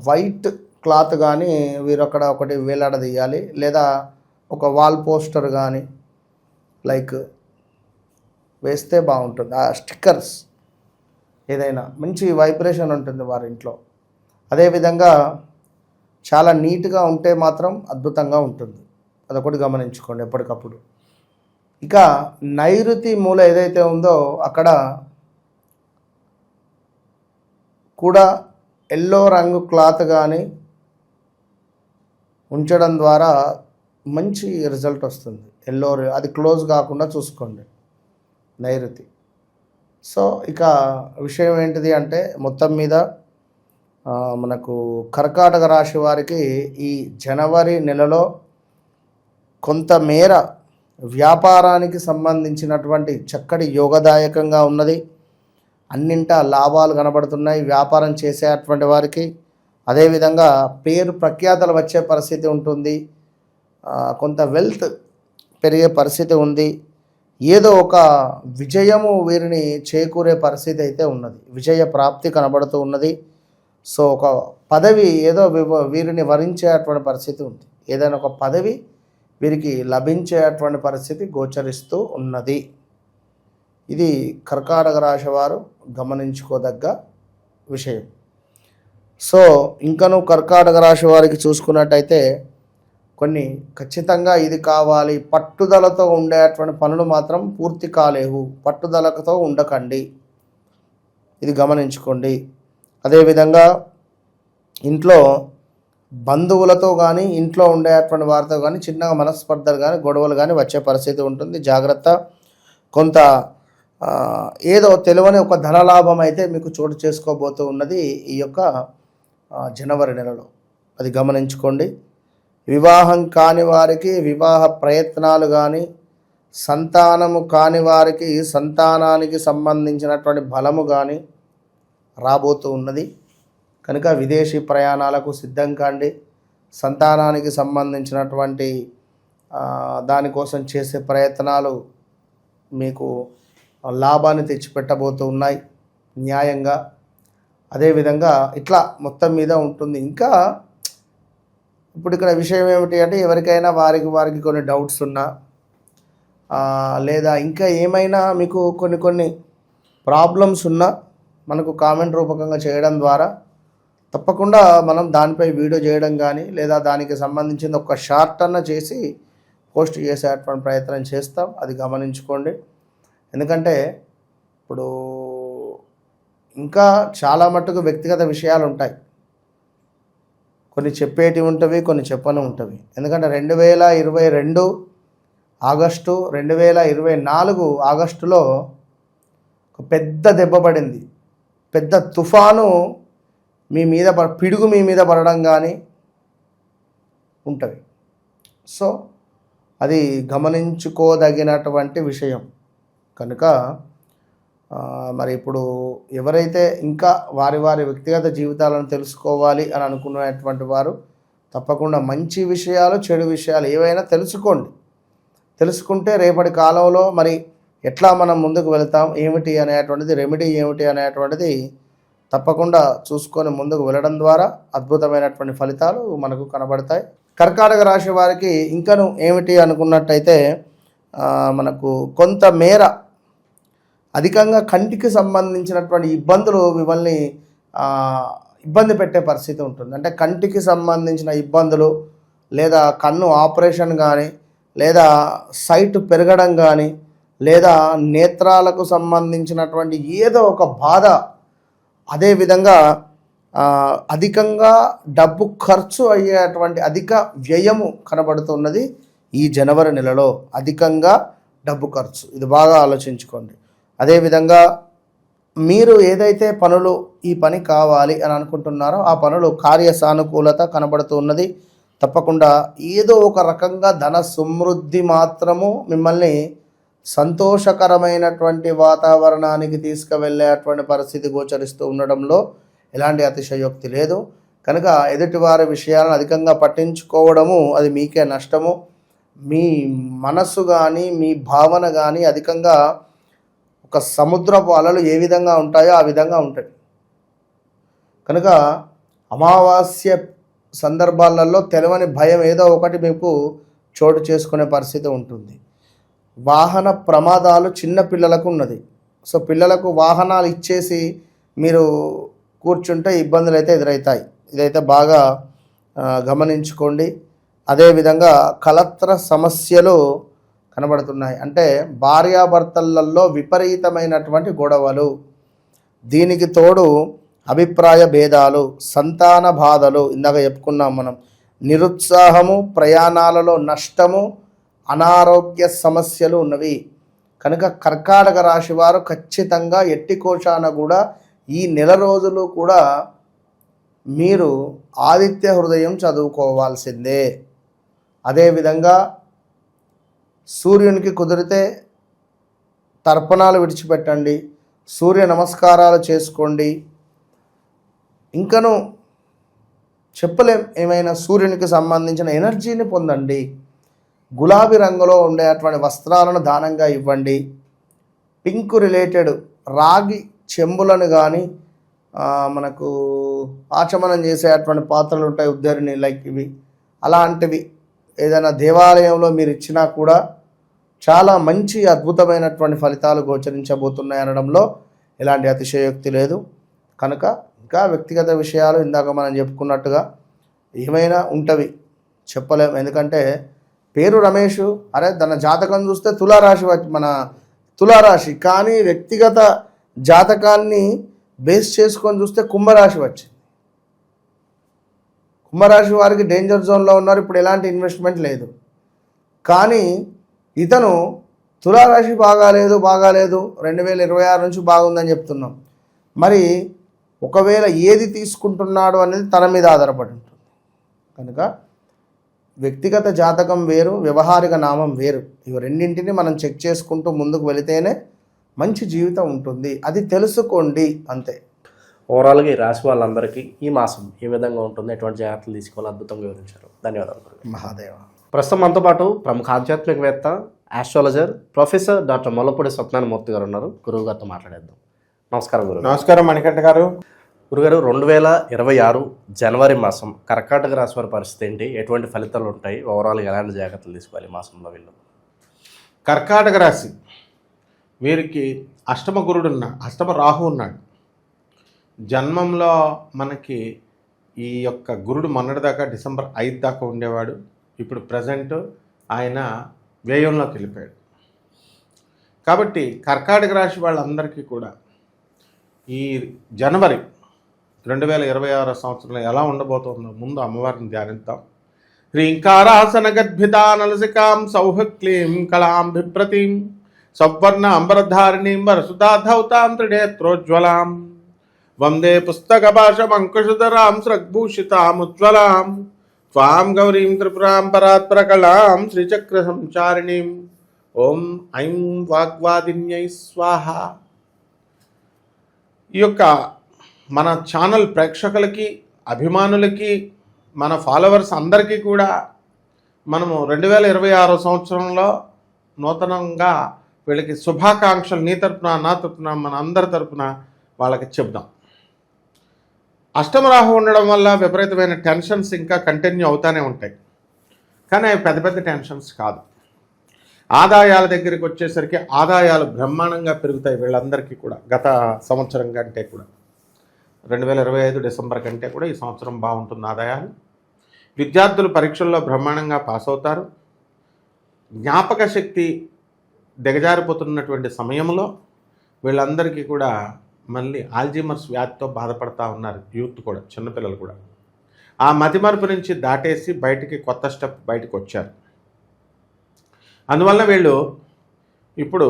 వైట్ క్లాత్ కానీ వీరు అక్కడ ఒకటి వేలాడదీయాలి. లేదా ఒక వాల్ పోస్టర్ కానీ లైక్ వేస్తే బాగుంటుంది. ఆ స్టిక్కర్స్ ఏదైనా మంచి వైబ్రేషన్ ఉంటుంది వారి ఇంట్లో. అదేవిధంగా చాలా నీట్గా ఉంటే మాత్రం అద్భుతంగా ఉంటుంది. అదొకటి గమనించుకోండి ఎప్పటికప్పుడు. ఇక నైరుతి మూల ఏదైతే ఉందో అక్కడ కూడా ఎల్లో రంగు క్లాత్ కానీ ఉంచడం ద్వారా మంచి రిజల్ట్ వస్తుంది. ఎల్లో అది క్లోజ్ కాకుండా చూసుకోండి, నైరుతి. సో ఇక విషయం ఏంటిది అంటే మొత్తం మీద మనకు కర్కాటక రాశి వారికి ఈ జనవరి నెలలో కొంతమేర వ్యాపారానికి సంబంధించినటువంటి చక్కటి యోగదాయకంగా ఉన్నది. అన్నింటా లాభాలు కనబడుతున్నాయి వ్యాపారం చేసేటువంటి వారికి. అదేవిధంగా పేరు ప్రఖ్యాతలు వచ్చే పరిస్థితి ఉంటుంది, కొంత వెల్త్ పెరిగే పరిస్థితి ఉంది. ఏదో ఒక విజయము వీరిని చేకూరే పరిస్థితి అయితే ఉన్నది, విజయ ప్రాప్తి కనబడుతూ ఉన్నది. సో ఒక పదవి ఏదో వీరిని వరించేటువంటి పరిస్థితి ఉంది, ఏదైనా ఒక పదవి వీరికి లభించేటువంటి పరిస్థితి గోచరిస్తూ ఉన్నది. ఇది కర్కాటక రాశి వారు గమనించుకోదగ్గ విషయం. సో ఇంకను కర్కాటక రాశి వారికి చూసుకున్నట్టయితే కొన్ని ఖచ్చితంగా ఇది కావాలి, పట్టుదలతో ఉండేటువంటి పనులు మాత్రం పూర్తి కాలేవు, పట్టుదలతో ఉండకండి, ఇది గమనించుకోండి. అదేవిధంగా ఇంట్లో బంధువులతో కానీ ఇంట్లో ఉండేటువంటి వారితో కానీ చిన్నగా మనస్పర్ధలు కానీ గొడవలు కానీ వచ్చే పరిస్థితి ఉంటుంది, జాగ్రత్త. కొంత ఏదో తెలియని ఒక ధనలాభం అయితే మీకు చోటు చేసుకోబోతూ ఉన్నది ఈ యొక్క జనవరి నెలలో, అది గమనించుకోండి. వివాహం కాని వారికి వివాహ ప్రయత్నాలు కానీ, సంతానము కాని వారికి సంతానానికి సంబంధించినటువంటి బలము కానీ రాబోతూ ఉన్నది కనుక విదేశీ ప్రయాణాలకు సిద్ధం కాండి. సంతానానికి సంబంధించినటువంటి దానికోసం చేసే ప్రయత్నాలు మీకు లాభాన్ని తెచ్చిపెట్టబోతూ ఉన్నాయి న్యాయంగా. అదేవిధంగా ఇట్లా మొత్తం మీద ఉంటుంది. ఇంకా ఇప్పుడు ఇక్కడ విషయం ఏమిటి అంటే ఎవరికైనా వారికి కొన్ని డౌట్స్ ఉన్నా లేదా ఇంకా ఏమైనా మీకు కొన్ని ప్రాబ్లమ్స్ ఉన్నా మనకు కామెంట్ రూపకంగా చేయడం ద్వారా తప్పకుండా మనం దానిపై వీడియో చేయడం కానీ లేదా దానికి సంబంధించిన ఒక షార్ట్ అన్న చేసి పోస్ట్ చేసేటువంటి ప్రయత్నం చేస్తాం, అది గమనించుకోండి. ఎందుకంటే ఇప్పుడు ఇంకా చాలా మట్టుకు వ్యక్తిగత విషయాలు ఉంటాయి, కొన్ని చెప్పేటివి ఉంటవి, కొన్ని చెప్పని ఉంటవి. ఎందుకంటే 2022 ఆగస్టు 2024 ఆగస్టులో ఒక పెద్ద దెబ్బ పడింది, పెద్ద తుఫాను మీ మీద పిడుగు మీ మీద పడడం కానీ ఉంటుంది. సో అది గమనించుకోదగినటువంటి విషయం కనుక మరి ఇప్పుడు ఎవరైతే ఇంకా వారి వ్యక్తిగత జీవితాలను తెలుసుకోవాలి అని అనుకున్నటువంటి వారు తప్పకుండా మంచి విషయాలు చెడు విషయాలు ఏవైనా తెలుసుకుంటే రేపటి కాలంలో మరి ఎట్లా మనం ముందుకు వెళ్తాం, ఏమిటి అనేటువంటిది, రెమెడీ ఏమిటి అనేటువంటిది తప్పకుండా చూసుకొని ముందుకు వెళ్ళడం ద్వారా అద్భుతమైనటువంటి ఫలితాలు మనకు కనబడతాయి. కర్కాటక రాశి వారికి ఇంకను ఏమిటి అనుకున్నట్టయితే మనకు కొంతమేర అధికంగా కంటికి సంబంధించినటువంటి ఇబ్బందులు మిమ్మల్ని ఇబ్బంది పెట్టే పరిస్థితి ఉంటుంది. అంటే కంటికి సంబంధించిన ఇబ్బందులు లేదా కన్ను ఆపరేషన్ కానీ లేదా సైట్ పెరగడం కానీ లేదా నేత్రాలకు సంబంధించినటువంటి ఏదో ఒక బాధ, అదేవిధంగా అధికంగా డబ్బు ఖర్చు అయ్యేటువంటి అధిక వ్యయము కనబడుతున్నది ఈ జనవరి నెలలో. అధికంగా డబ్బు ఖర్చు, ఇది బాగా ఆలోచించుకోండి. అదేవిధంగా మీరు ఏదైతే పనులు ఈ పని కావాలి అని అనుకుంటున్నారో ఆ పనులు కార్య సానుకూలత కనబడుతూ ఉన్నది. తప్పకుండా ఏదో ఒక రకంగా ధన సమృద్ధి మాత్రము మిమ్మల్ని సంతోషకరమైనటువంటి వాతావరణానికి తీసుకువెళ్ళేటువంటి పరిస్థితి గోచరిస్తూ ఉండడంలో ఎలాంటి అతిశయోక్తి లేదు. కనుక ఎదుటివారి విషయాలను అధికంగా పట్టించుకోవడము అది మీకే నష్టము. మీ మనస్సు కానీ మీ భావన కానీ అధికంగా ఒక సముద్రపు అలలు ఏ విధంగా ఉంటాయో ఆ విధంగా ఉంటాయి. కనుక అమావాస్య సందర్భాలలో తెలియని భయం ఏదో ఒకటి మీకు చోటు చేసుకునే పరిస్థితి ఉంటుంది. వాహన ప్రమాదాలు చిన్న పిల్లలకు ఉన్నది. సో పిల్లలకు వాహనాలు ఇచ్చేసి మీరు కూర్చుంటే ఇబ్బందులు అయితే ఎదురవుతాయి, ఇదైతే బాగా గమనించుకోండి. అదేవిధంగా కలత్ర సమస్యలు కనబడుతున్నాయి, అంటే భార్యాభర్తలలో విపరీతమైనటువంటి గొడవలు, దీనికి తోడు అభిప్రాయ భేదాలు, సంతాన బాధలు, ఇందాక చెప్పుకున్నాం మనం, నిరుత్సాహము, ప్రయాణాలలో నష్టము, అనారోగ్య సమస్యలు ఉన్నవి. కనుక కర్కాటక రాశి వారు ఖచ్చితంగా ఎట్టి కోశాన కూడా ఈ నెల రోజులు కూడా మీరు ఆదిత్య హృదయం చదువుకోవాల్సిందే. అదేవిధంగా సూర్యునికి కుదిరితే తర్పణాలు విడిచిపెట్టండి, సూర్య నమస్కారాలు చేసుకోండి. ఇంకను చెప్పలేం, ఏమైనా సూర్యునికి సంబంధించిన ఎనర్జీని పొందండి. గులాబీ రంగులో ఉండేటువంటి వస్త్రాలను దానంగా ఇవ్వండి. పింక్ రిలేటెడ్ రాగి చెంబులను కానీ మనకు ఆచమనం చేసేటువంటి పాత్రలు ఉంటాయి, ఉద్దరిని లైక్ ఇవి, అలాంటివి ఏదైనా దేవాలయంలో మీరు ఇచ్చినా కూడా చాలా మంచి అద్భుతమైనటువంటి ఫలితాలు గోచరించబోతున్నాయి అనడంలో ఎలాంటి అతిశయోక్తి లేదు. కనుక ఇంకా వ్యక్తిగత విషయాలు ఇందాక మనం చెప్పుకున్నట్టుగా ఏమైనా ఉంటవి, చెప్పలేము. ఎందుకంటే పేరు రమేష్, అరే తన జాతకం చూస్తే మన తులారాశి, కానీ వ్యక్తిగత జాతకాన్ని బేస్ చేసుకొని చూస్తే కుంభరాశి వచ్చింది. కుంభరాశి వారికి డేంజర్ జోన్లో ఉన్నారు, ఇప్పుడు ఎలాంటి ఇన్వెస్ట్మెంట్ లేదు. కానీ ఇతను తులారాశి బాగాలేదు 2026 నుంచి బాగుందని చెప్తున్నాం. మరి ఒకవేళ ఏది తీసుకుంటున్నాడు అనేది తన మీద ఆధారపడి ఉంటుంది. కనుక వ్యక్తిగత జాతకం వేరు, వ్యవహారిక నామం వేరు. ఇవి రెండింటిని మనం చెక్ చేసుకుంటూ ముందుకు వెళితేనే మంచి జీవితం ఉంటుంది. అది తెలుసుకోండి అంతే. ఓవరాల్గా ఈ రాశి వాళ్ళందరికీ ఈ మాసం ఏ విధంగా ఉంటుంది, ఎటువంటి జాగ్రత్తలు తీసుకోవాలి, అద్భుతంగా వివరించారు. ధన్యవాదాలు. మహాదేవ. ప్రస్తుతం మనతో పాటు ప్రముఖ ఆధ్యాత్మికవేత్త, astrologer professor doctor Mollapudi Satyanarayana Murthy గారు ఉన్నారు. గురువు గారితో మాట్లాడేద్దాం. నమస్కారం గురువు. నమస్కారం మణికంఠ గారు. గురుగారు, 2026 జనవరి మాసం కర్కాటక రాశి వారి పరిస్థితి ఏంటి, ఎటువంటి ఫలితాలు ఉంటాయి, ఓవరాల్గా ఎలాంటి జాగ్రత్తలు తీసుకోవాలి ఈ మాసంలో వీళ్ళు? కర్కాటక రాశి వీరికి అష్టమ రాహు ఉన్నాడు. జన్మంలో మనకి ఈ యొక్క గురుడు మొన్నటిదాకా డిసెంబర్ 5 దాకా ఉండేవాడు. ఇప్పుడు ప్రజెంట్ ఆయన వ్యయంలోకి వెళ్ళిపోయాడు. కాబట్టి కర్కాటక రాశి వాళ్ళందరికీ కూడా ఈ జనవరి 2026 సంవత్సరంలో ఎలా ఉండబోతుందో ముందు అమ్మవారిని ధ్యానిద్దాం. హ్రీంకారాసన గద్భితా నలసికాం సౌహక్లీం కళాం బిప్రతీం సౌవర్ణ అంబరధారిణీం వరసుధాధౌతాం త్రినేత్రోజ్వలాం వందే పుస్తక భాషమంకుశధరాం స్రగ్భూషితాముజ్వలాం త్వాం గౌరీం త్రిపురాం పరాత్పరకళాం శ్రీచక్ర సంచారిణీం ఓం ఐం వాగ్వాదిన్యై స్వాహ. ఈ యొక్క మన ఛానల్ ప్రేక్షకులకి, అభిమానులకి, మన ఫాలోవర్స్ అందరికీ కూడా మనము 2026 సంవత్సరంలో నూతనంగా వీళ్ళకి శుభాకాంక్షలు నీ తరపున, నా తరపున, మన అందరి తరపున వాళ్ళకి చెప్దాం. అష్టమ రాహు ఉండడం వల్ల విపరీతమైన టెన్షన్స్ ఇంకా కంటిన్యూ అవుతూనే ఉంటాయి. కానీ అవి పెద్ద పెద్ద టెన్షన్స్ కాదు. ఆదాయాల దగ్గరికి వచ్చేసరికి ఆదాయాలు బ్రహ్మాండంగా పెరుగుతాయి వీళ్ళందరికీ కూడా. గత సంవత్సరం కంటే కూడా 2025 డిసెంబర్ కంటే కూడా ఈ సంవత్సరం బాగుంటుంది ఆదాయాలు. విద్యార్థులు పరీక్షల్లో బ్రహ్మాండంగా పాస్ అవుతారు. జ్ఞాపక శక్తి దిగజారిపోతున్నటువంటి సమయంలో వీళ్ళందరికీ కూడా మళ్ళీ ఆల్జీమర్స్ వ్యాధితో బాధపడతా ఉన్నారు. యూత్ కూడా, చిన్నపిల్లలు కూడా. ఆ మతిమరుపు నుంచి దాటేసి బయటికి కొత్త స్టెప్ బయటకు వచ్చారు. అందువల్ల ఇప్పుడు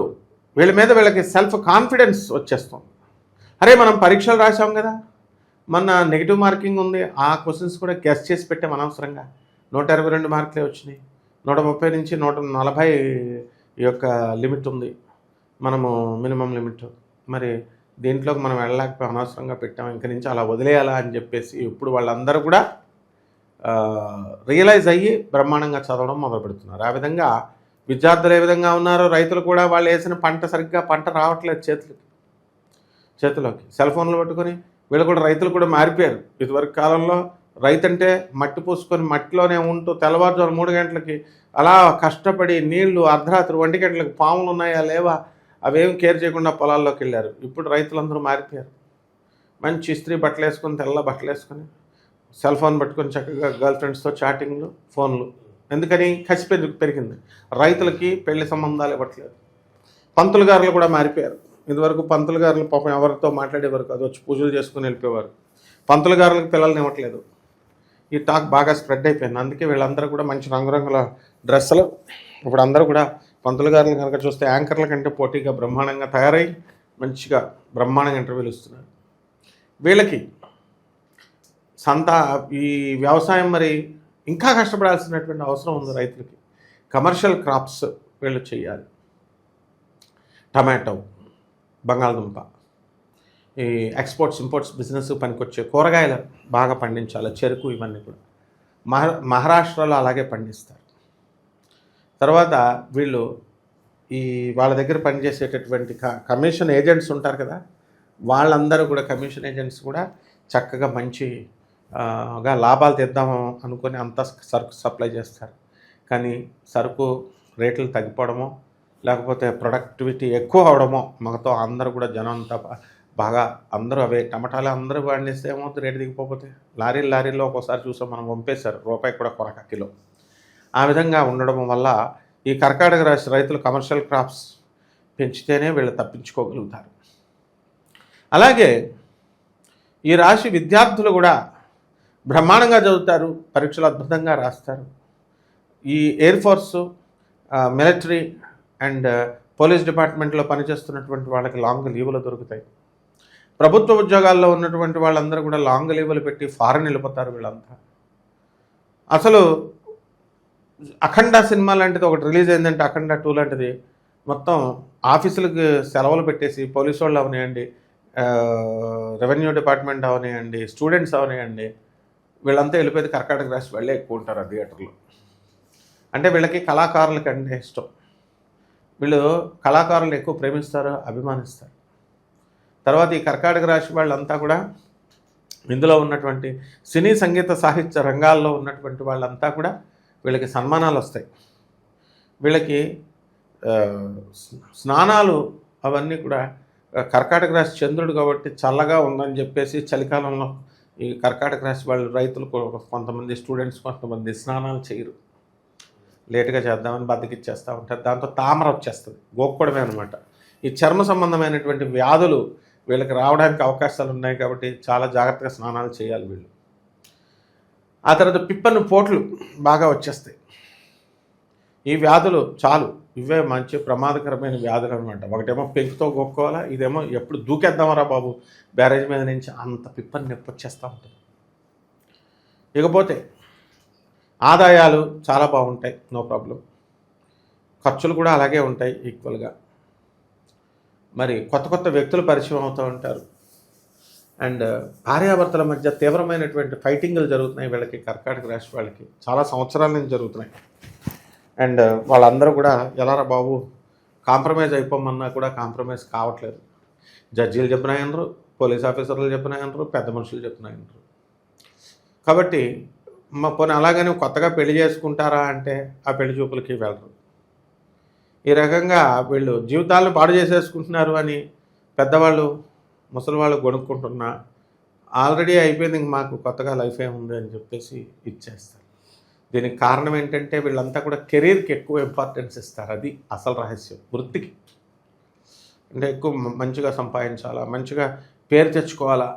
వీళ్ళ మీద వీళ్ళకి సెల్ఫ్ కాన్ఫిడెన్స్ వచ్చేస్తుంది. అరే మనం పరీక్షలు రాసాం కదా, మొన్న నెగిటివ్ మార్కింగ్ ఉంది, ఆ క్వశ్చన్స్ కూడా గెస్ చేసి పెట్టాం అనవసరంగా. 122 మార్కులే వచ్చినాయి. 130 నుంచి 140 ఈ యొక్క లిమిట్ ఉంది, మనము మినిమం లిమిట్. మరి దీంట్లోకి మనం వెళ్ళలేకపోయి అనవసరంగా పెట్టాం, ఇంక నుంచి అలా వదిలేయాలా అని చెప్పేసి ఇప్పుడు వాళ్ళందరూ కూడా రియలైజ్ అయ్యి బ్రహ్మాండంగా చదవడం మొదలు పెడుతున్నారు. ఆ విధంగా విద్యార్థులు ఏ విధంగా ఉన్నారో, రైతులు కూడా వాళ్ళు వేసిన పంట రావట్లేదు చేతిలోకి. సెల్ ఫోన్లు పట్టుకొని వీళ్ళు కూడా, రైతులు కూడా మారిపోయారు. ఇదివరకు కాలంలో రైతు అంటే మట్టి పూసుకొని మట్టిలోనే ఉంటూ తెల్లవారుజాము 3 గంటలకి అలా కష్టపడి నీళ్లు, అర్ధరాత్రి 1 గంటలకు పాములు ఉన్నాయా లేవా అవేం కేర్ చేయకుండా పొలాల్లోకి వెళ్ళారు. ఇప్పుడు రైతులందరూ మారిపోయారు. మంచి ఇస్త్రీ బట్టలు వేసుకొని, తెల్ల బట్టలు వేసుకొని, సెల్ ఫోన్ పట్టుకొని చక్కగా గర్ల్ ఫ్రెండ్స్తో చాటింగ్లు, ఫోన్లు. ఎందుకని? కసి పెరిగింది. రైతులకి పెళ్లి సంబంధాలు ఇవ్వట్లేదు. పంతులు గారులు కూడా మారిపోయారు. ఇదివరకు పంతులు గారులు పాపం ఎవరితో మాట్లాడేవారు కాదు, వచ్చి పూజలు చేసుకుని వెళ్ళిపోయేవారు. పంతులు గారులకు పిల్లల్ని ఇవ్వట్లేదు. ఈ టాక్ బాగా స్ప్రెడ్ అయిపోయింది. అందుకే వీళ్ళందరూ కూడా మంచి రంగురంగుల డ్రెస్సులు ఇప్పుడు అందరూ కూడా పంతులు గారిని కనుక చూస్తే యాంకర్ల కంటే పోటీగా బ్రహ్మాండంగా తయారై మంచిగా బ్రహ్మాండంగా ఇంటర్వ్యూలు ఇస్తున్నారు. వీళ్ళకి ఈ వ్యవసాయం మరి ఇంకా కష్టపడాల్సినటువంటి అవసరం ఉంది రైతులకి. కమర్షియల్ క్రాప్స్ వీళ్ళు చేయాలి. టమాటో, బంగాళదుంప, ఈ ఎక్స్పోర్ట్స్ ఇంపోర్ట్స్ బిజినెస్ పనికొచ్చే కూరగాయలు బాగా పండించాలి. చెరుకు ఇవన్నీ కూడా మహారాష్ట్రలో అలాగే పండిస్తారు. తర్వాత వీళ్ళు వాళ్ళ దగ్గర పనిచేసేటటువంటి కమిషన్ ఏజెంట్స్ ఉంటారు కదా, వాళ్ళందరూ కూడా కమిషన్ ఏజెంట్స్ కూడా చక్కగా మంచిగా లాభాలు తెద్దాము అనుకొని అంత సరుకు సప్లై చేస్తారు. కానీ సరుకు రేట్లు తగ్గిపోవడమో లేకపోతే ప్రొడక్టివిటీ ఎక్కువ అవడమో మనతో అందరూ కూడా జనం అంతా బాగా అందరూ అవే టమాటాలు అందరూ పండిస్తే ఏమవుతుంది, రేటు దిగిపోతే లారీల్లో ఒక్కోసారి చూసాం మనం పంపేశారు, రూపాయి కూడా కొరక కిలో. ఆ విధంగా ఉండడం వల్ల ఈ కర్కాటక రాశి రైతులు కమర్షియల్ క్రాప్స్ పెంచితేనే వీళ్ళు తప్పించుకోగలుగుతారు. అలాగే ఈ రాశి విద్యార్థులు కూడా బ్రహ్మాండంగా చదువుతారు, పరీక్షలు అద్భుతంగా రాస్తారు. ఈ air force, military and police డిపార్ట్మెంట్లో పనిచేస్తున్నటువంటి వాళ్ళకి లాంగ్ లీవులు దొరుకుతాయి. ప్రభుత్వ ఉద్యోగాల్లో ఉన్నటువంటి వాళ్ళందరూ కూడా లాంగ్ లీవులు పెట్టి ఫారెన్ వెళ్ళిపోతారు వీళ్ళంతా. అసలు అఖండ సినిమా లాంటిది ఒకటి రిలీజ్ అయిందంటే అఖండ 2 లాంటిది మొత్తం ఆఫీసులకు సెలవులు పెట్టేసి పోలీసు వాళ్ళు అవనివ్వండి, రెవెన్యూ డిపార్ట్మెంట్ అవనివ్వండి, స్టూడెంట్స్ అవనివ్వండి, వీళ్ళంతా వెళ్ళిపోయేది కర్కాటక రాశి వాళ్ళే ఎక్కువ ఉంటారు ఆ థియేటర్లో. అంటే వీళ్ళకి కళాకారులకి అంటే ఇష్టం. వీళ్ళు కళాకారులను ఎక్కువ ప్రేమిస్తారు, అభిమానిస్తారు. తర్వాత ఈ కర్కాటక రాశి వాళ్ళంతా కూడా ఇందులో ఉన్నటువంటి సినీ సంగీత సాహిత్య రంగాల్లో ఉన్నటువంటి వాళ్ళంతా కూడా వీళ్ళకి సన్మానాలు వస్తాయి. వీళ్ళకి స్నానాలు అవన్నీ కూడా కర్కాటక రాశి చంద్రుడు కాబట్టి చల్లగా ఉందని చెప్పేసి చలికాలంలో ఈ కర్కాటక రాశి వాళ్ళు రైతులు కొంతమంది స్టూడెంట్స్ కొంతమంది స్నానాలు చేయరు, లేటుగా చేద్దామని బద్దకిచ్చేస్తూ ఉంటారు. దాంతో తామర వచ్చేస్తుంది, గోక్కోవడమే అనమాట. ఈ చర్మ సంబంధమైనటువంటి వ్యాధులు వీళ్ళకి రావడానికి అవకాశాలు ఉన్నాయి కాబట్టి చాలా జాగ్రత్తగా స్నానాలు చేయాలి వీళ్ళు. ఆ తర్వాత పిప్పను పోట్లు బాగా వచ్చేస్తాయి. ఈ వ్యాధులు చాలు, ఇవే మంచి ప్రమాదకరమైన వ్యాధులు అనమాట. ఒకటేమో పెంకుతో గోక్కోవాలా, ఇదేమో ఎప్పుడు దూకేద్దామరా బాబు బ్యారేజ్ మీద నుంచి, అంత పిప్పని నొప్పి వచ్చేస్తూ ఉంటుంది. ఇకపోతే ఆదాయాలు చాలా బాగుంటాయి, నో ప్రాబ్లం. ఖర్చులు కూడా అలాగే ఉంటాయి ఈక్వల్గా. మరి కొత్త కొత్త వ్యక్తులు పరిచయం అవుతూ ఉంటారు. అండ్ భార్యాభర్తల మధ్య తీవ్రమైనటువంటి ఫైటింగ్లు జరుగుతున్నాయి వీళ్ళకి, కర్కాటక రాశి వాళ్ళకి చాలా సంవత్సరాల నుంచి జరుగుతున్నాయి. అండ్ వాళ్ళందరూ కూడా ఎలారా బాబు కాంప్రమైజ్ అయిపోమన్నా కూడా కాంప్రమైజ్ కావట్లేదు. జడ్జీలు చెప్పినాయనరు, పోలీస్ ఆఫీసర్లు చెప్పినాయనరు, పెద్ద మనుషులు చెప్పినాయనరు. కాబట్టి పోనీ అలాగని కొత్తగా పెళ్లి చేసుకుంటారా అంటే ఆ పెళ్లి చూపులకి వెళ్ళరు. ఈ రకంగా వీళ్ళు జీవితాలను పాడు చేసేసుకుంటున్నారు అని పెద్దవాళ్ళు ముసలి వాళ్ళు కొనుక్కుంటున్నా ఆల్రెడీ అయిపోయింది, ఇంక మాకు కొత్తగా లైఫ్ ఏముంది అని చెప్పేసి ఇచ్చేస్తారు. దీనికి కారణం ఏంటంటే వీళ్ళంతా కూడా కెరీర్కి ఎక్కువ ఇంపార్టెన్స్ ఇస్తారు. అది అసలు రహస్యం. వృత్తికి అంటే ఎక్కువ మంచిగా సంపాదించాలా, మంచిగా పేరు తెచ్చుకోవాలా,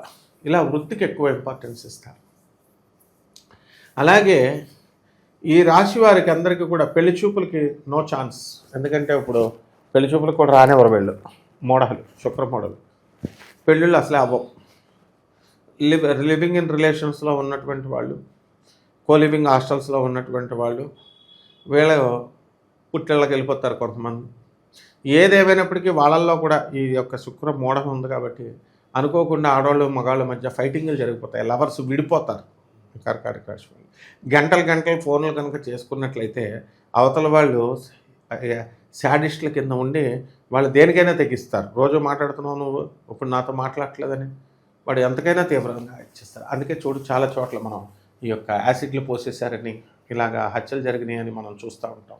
ఇలా వృత్తికి ఎక్కువ ఇంపార్టెన్స్ ఇస్తారు. అలాగే ఈ రాశి వారికి అందరికీ కూడా పెళ్లి చూపులకి నో ఛాన్స్. ఎందుకంటే ఇప్పుడు పెళ్లి చూపులకు కూడా రానివ్వరు వీళ్ళు, మోడలు శుక్ర మోడలు. పెళ్ళిళ్ళు అసలే అవ్వవు. లివింగ్ ఇన్ రిలేషన్స్లో ఉన్నటువంటి వాళ్ళు, కోలివింగ్ హాస్టల్స్లో ఉన్నటువంటి వాళ్ళు వీళ్ళు పుట్టిళ్ళకి వెళ్ళిపోతారు కొంతమంది. ఏదేమైనప్పటికీ వాళ్ళల్లో కూడా ఈ యొక్క శుక్ర మోడల్ ఉంది కాబట్టి అనుకోకుండా ఆడవాళ్ళు మగాళ్ళ మధ్య ఫైటింగ్లు జరిగిపోతాయి, లవర్స్ విడిపోతారు. కర్కాటక రాశి వాళ్ళు గంటలు ఫోన్లు కనుక చేసుకున్నట్లయితే అవతల వాళ్ళు శాడిస్టుల కింద ఉండి వాళ్ళు దేనికైనా తెగిస్తారు. రోజు మాట్లాడుతున్నావు నువ్వు, ఇప్పుడు నాతో మాట్లాడట్లేదని వాడు ఎంతకైనా తీవ్రంగా ఇచ్చేస్తారు. అందుకే చూడు చాలా చోట్ల మనం ఈ యొక్క యాసిడ్లు పోసేసారని ఇలాగా హత్యలు జరిగినాయి అని మనం చూస్తూ ఉంటాం.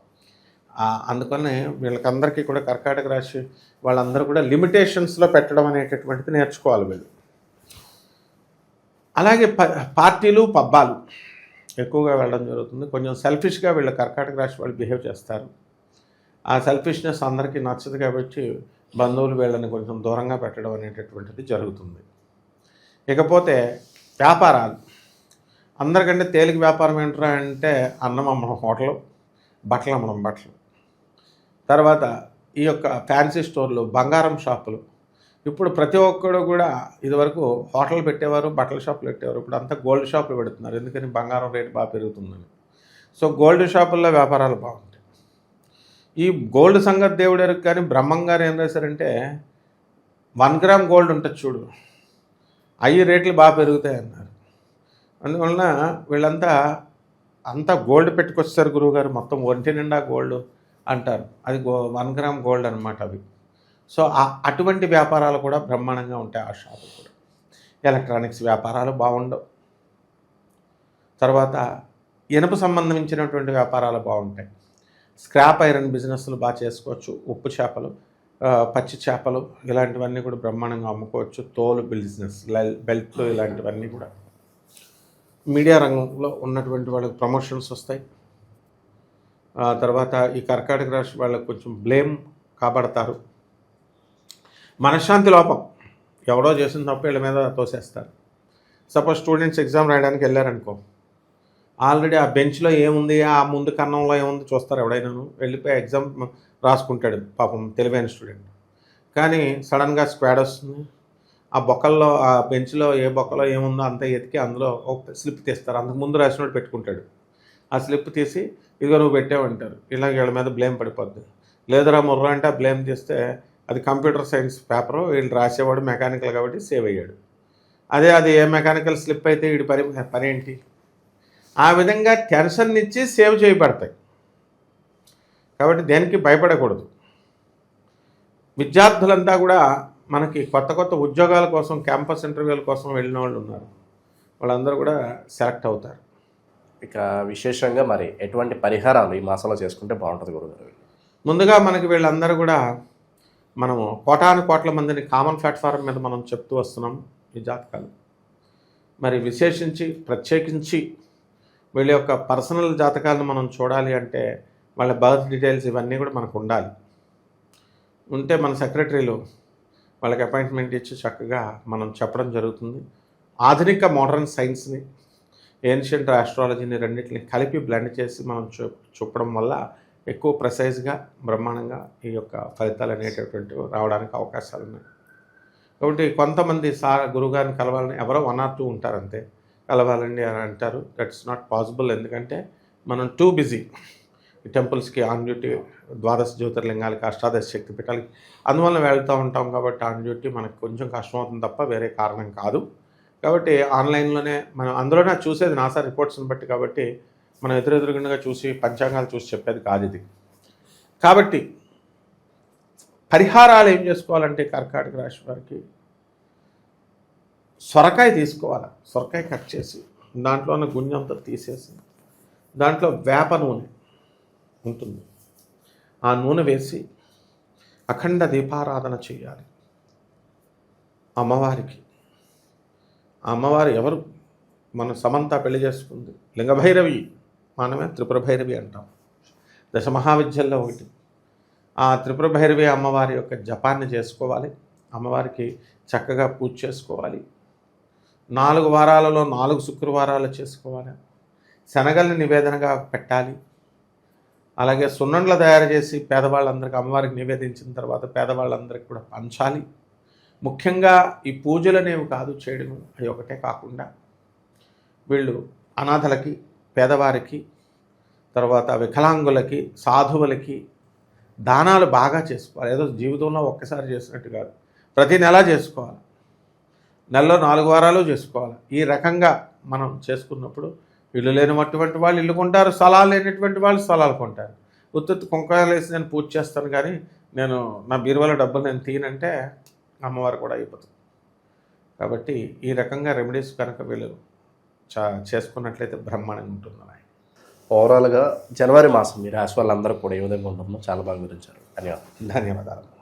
అందుకని వీళ్ళకందరికీ కూడా కర్కాటక రాశి వాళ్ళందరూ కూడా లిమిటేషన్స్లో పెట్టడం అనేటటువంటిది నేర్చుకోవాలి వీళ్ళు. అలాగే పార్టీలు పబ్బాలు ఎక్కువగా వెళ్ళడం జరుగుతుంది. కొంచెం సెల్ఫిష్గా వీళ్ళు కర్కాటక రాశి వాళ్ళు బిహేవ్ చేస్తారు. ఆ సెల్ఫిష్నెస్ అందరికీ నచ్చదు కాబట్టి బంధువులు వీళ్ళని కొంచెం దూరంగా పెట్టడం అనేటటువంటిది జరుగుతుంది. ఇకపోతే వ్యాపారాలు, అందరికంటే తేలిక వ్యాపారం ఏంటరా అంటే అన్నం అమ్మడం, హోటలు, బట్టలు అమ్మడం, బట్టలు. తర్వాత ఈ యొక్క ఫ్యాన్సీ స్టోర్లు, బంగారం షాపులు. ఇప్పుడు ప్రతి ఒక్కడు కూడా ఇదివరకు హోటల్ పెట్టేవారు, బట్టల షాపులు పెట్టేవారు. ఇప్పుడు అంతా గోల్డ్ షాపులు పెడుతున్నారు, ఎందుకని బంగారం రేటు బాగా పెరుగుతుందని. సో గోల్డ్ షాపుల్లో వ్యాపారాలు బాగుంటాయి. ఈ గోల్డ్ సంగతి దేవుడెరుకు. కానీ బ్రహ్మం గారు ఏం రాశారంటే 1 గ్రామ్ గోల్డ్ ఉంటుంది చూడు, అవి రేట్లు బాగా పెరుగుతాయి అన్నారు. అందువలన వీళ్ళంతా గోల్డ్ పెట్టుకొస్తారు గురువుగారు, మొత్తం ఒంటి నిండా గోల్డ్ అంటారు. అది 1 గ్రామ్ గోల్డ్ అనమాట అవి. సో అటువంటి వ్యాపారాలు కూడా బ్రహ్మాండంగా ఉంటాయి. ఆ షాపులు కూడా. ఎలక్ట్రానిక్స్ వ్యాపారాలు బాగుండవు. తర్వాత ఇనుప సంబంధించినటువంటి వ్యాపారాలు బాగుంటాయి. స్క్రాప్ ఐరన్ బిజినెస్లు బాగా చేసుకోవచ్చు. ఉప్పు చేపలు, పచ్చి చేపలు ఇలాంటివన్నీ కూడా బ్రహ్మాండంగా అమ్ముకోవచ్చు. తోలు బిజినెస్, బెల్ట్లు ఇలాంటివన్నీ కూడా. మీడియా రంగంలో ఉన్నటువంటి వాళ్ళకి ప్రమోషన్స్ వస్తాయి. తర్వాత ఈ కర్కాటక రాశి వాళ్ళకి కొంచెం బ్లేమ్ కాబడతారు. మనశ్శాంతి లోపం, ఎవడో చేసిన తప్పు వీళ్ళ మీద తోసేస్తారు. సపోజ్ స్టూడెంట్స్ ఎగ్జామ్ రాయడానికి వెళ్ళారనుకో, ఆల్రెడీ ఆ బెంచ్లో ఏముంది, ఆ ముందు కన్నంలో ఏముంది చూస్తారు. ఎవడైనాను వెళ్ళిపోయి ఎగ్జామ్ రాసుకుంటాడు పాపం తెలివైన స్టూడెంట్. కానీ సడన్గా స్క్వాడ్ వస్తుంది, ఆ బొక్కల్లో, ఆ బెంచ్లో ఏ బొక్కలో ఏముందో అంతా ఎతికి అందులో ఒక స్లిప్ తీస్తారు. అంతకు ముందు రాసినట్టు పెట్టుకుంటాడు. ఆ స్లిప్ తీసి ఇదిగో నువ్వు పెట్టావంటారు. ఇలా వీళ్ళ మీద బ్లేమ్ పడిపోద్ది. లేదురా ముర్రా అంటే ఆ బ్లేమ్ చేస్తే అది కంప్యూటర్ సైన్స్ పేపరు, వీళ్ళు రాసేవాడు మెకానికల్ కాబట్టి సేవ్ అయ్యాడు. అది ఏ మెకానికల్ స్లిప్ అయితే వీడి పని ఏంటి? ఆ విధంగా టెన్షన్ ఇచ్చి సేవ్ చేయబడతాయి. కాబట్టి దేనికి భయపడకూడదు. విద్యార్థులంతా కూడా మనకి కొత్త ఉద్యోగాల కోసం, క్యాంపస్ ఇంటర్వ్యూల కోసం వెళ్ళిన వాళ్ళు ఉన్నారు. వాళ్ళందరూ కూడా సెలెక్ట్ అవుతారు. ఇక విశేషంగా మరి ఎటువంటి పరిహారాలు ఈ మాసంలో చేసుకుంటే బాగుంటుంది గురుగారు? ముందుగా మనకి వీళ్ళందరూ కూడా మనము కోటాను కోట్ల మందిని కామన్ ప్లాట్ఫారం మీద మనం చెప్తూ వస్తున్నాం ఈ జాతకాలు. మరి విశేషించి ప్రత్యేకించి వీళ్ళ యొక్క పర్సనల్ జాతకాలను మనం చూడాలి అంటే వాళ్ళ బర్త్ డీటెయిల్స్ ఇవన్నీ కూడా మనకు ఉండాలి. ఉంటే మన సెక్రటరీలు వాళ్ళకి అపాయింట్మెంట్ ఇచ్చి చక్కగా మనం చెప్పడం జరుగుతుంది. ఆధునిక మోడర్న్ సైన్స్ని, ఏన్షియంట్ ఆస్ట్రాలజీని రెండింటిని కలిపి బ్లెండ్ చేసి మనం చూపడం వల్ల ఎక్కువ ప్రెసైజ్గా, బ్రహ్మాండంగా ఈ యొక్క ఫలితాలు అనేటటువంటివి రావడానికి అవకాశాలు ఉన్నాయి. కాబట్టి కొంతమంది గురువుగారిని కలవాలని ఎవరో 1 or 2 ఉంటారు, అంతే కలవాలండి అని అంటారు. That's not possible. ఎందుకంటే మనం టూ బిజీ ఈ టెంపుల్స్కి ఆన్ డ్యూటీ, 12 జ్యోతిర్లింగాలకి, అష్టాదశ శక్తి పీఠాలకి అందువల్ల వెళ్తూ ఉంటాం. కాబట్టి ఆన్ డ్యూటీ మనకు కొంచెం కష్టం అవుతుంది తప్ప వేరే కారణం కాదు. కాబట్టి ఆన్లైన్లోనే మనం అందులోనే చూసేది నాసా రిపోర్ట్స్ని బట్టి. కాబట్టి మనం ఎదురెదురుగుండగా చూసి పంచాంగాలు చూసి చెప్పేది కాదు ఇది. కాబట్టి పరిహారాలు ఏం చేసుకోవాలంటే కర్కాటక రాశి వారికి సొరకాయ తీసుకోవాలి. సొరకాయ కట్ చేసి దాంట్లో ఉన్న గుంజంతా తీసేసి దాంట్లో వేప నూనె ఉంటుంది, ఆ నూనె వేసి అఖండ దీపారాధన చేయాలి అమ్మవారికి. ఆ అమ్మవారు ఎవరు? మన సమంత పెళ్లి చేసుకుంది లింగభైరవి, మనమే త్రిపుర భైరవి అంటాం. దశమహావిద్యల్లో ఒకటి. ఆ త్రిపుర భైరవి అమ్మవారి యొక్క జపాన్ని చేసుకోవాలి. అమ్మవారికి చక్కగా పూజ చేసుకోవాలి. 4 వారాలలో 4 శుక్రవారాలు చేసుకోవాలి. శనగల్ని నివేదనగా పెట్టాలి. అలాగే సున్నండ్లు తయారు చేసి పేదవాళ్ళందరికీ అమ్మవారికి నివేదించిన తర్వాత పేదవాళ్ళందరికీ కూడా పంచాలి. ముఖ్యంగా ఈ పూజలు అనేవి కాదు చేయడం, అవి ఒకటే కాకుండా వీళ్ళు అనాథలకి, పేదవారికి, తర్వాత వికలాంగులకి, సాధువులకి దానాలు బాగా చేసుకోవాలి. ఏదో జీవితంలో ఒక్కసారి చేసినట్టు కాదు, ప్రతి నెల చేసుకోవాలి. నెలలో 4 వారాలు చేసుకోవాలి. ఈ రకంగా మనం చేసుకున్నప్పుడు ఇల్లు లేనటువంటి వాళ్ళు ఇల్లు కొంటారు, స్థలాలు లేనటువంటి వాళ్ళు స్థలాలు కొంటారు. ఉత్తుత్తు కుంకాలు వేసి నేను పూజ చేస్తాను కానీ నేను నా బీరువాల డబ్బులు నేను తీయనంటే అమ్మవారు కూడా అయిపోతుంది. కాబట్టి ఈ రకంగా రెమెడీస్ కనుక వీళ్ళు చేసుకున్నట్లయితే బ్రహ్మాండంగా ఉంటుంది. ఓవరాల్గా జనవరి మాసం మీ రాశి వాళ్ళందరూ కూడా ఏ విధంగా ఉంటుందో చాలా బాగా వివరించారు. ధన్యవాదాలు. ధన్యవాదాలు.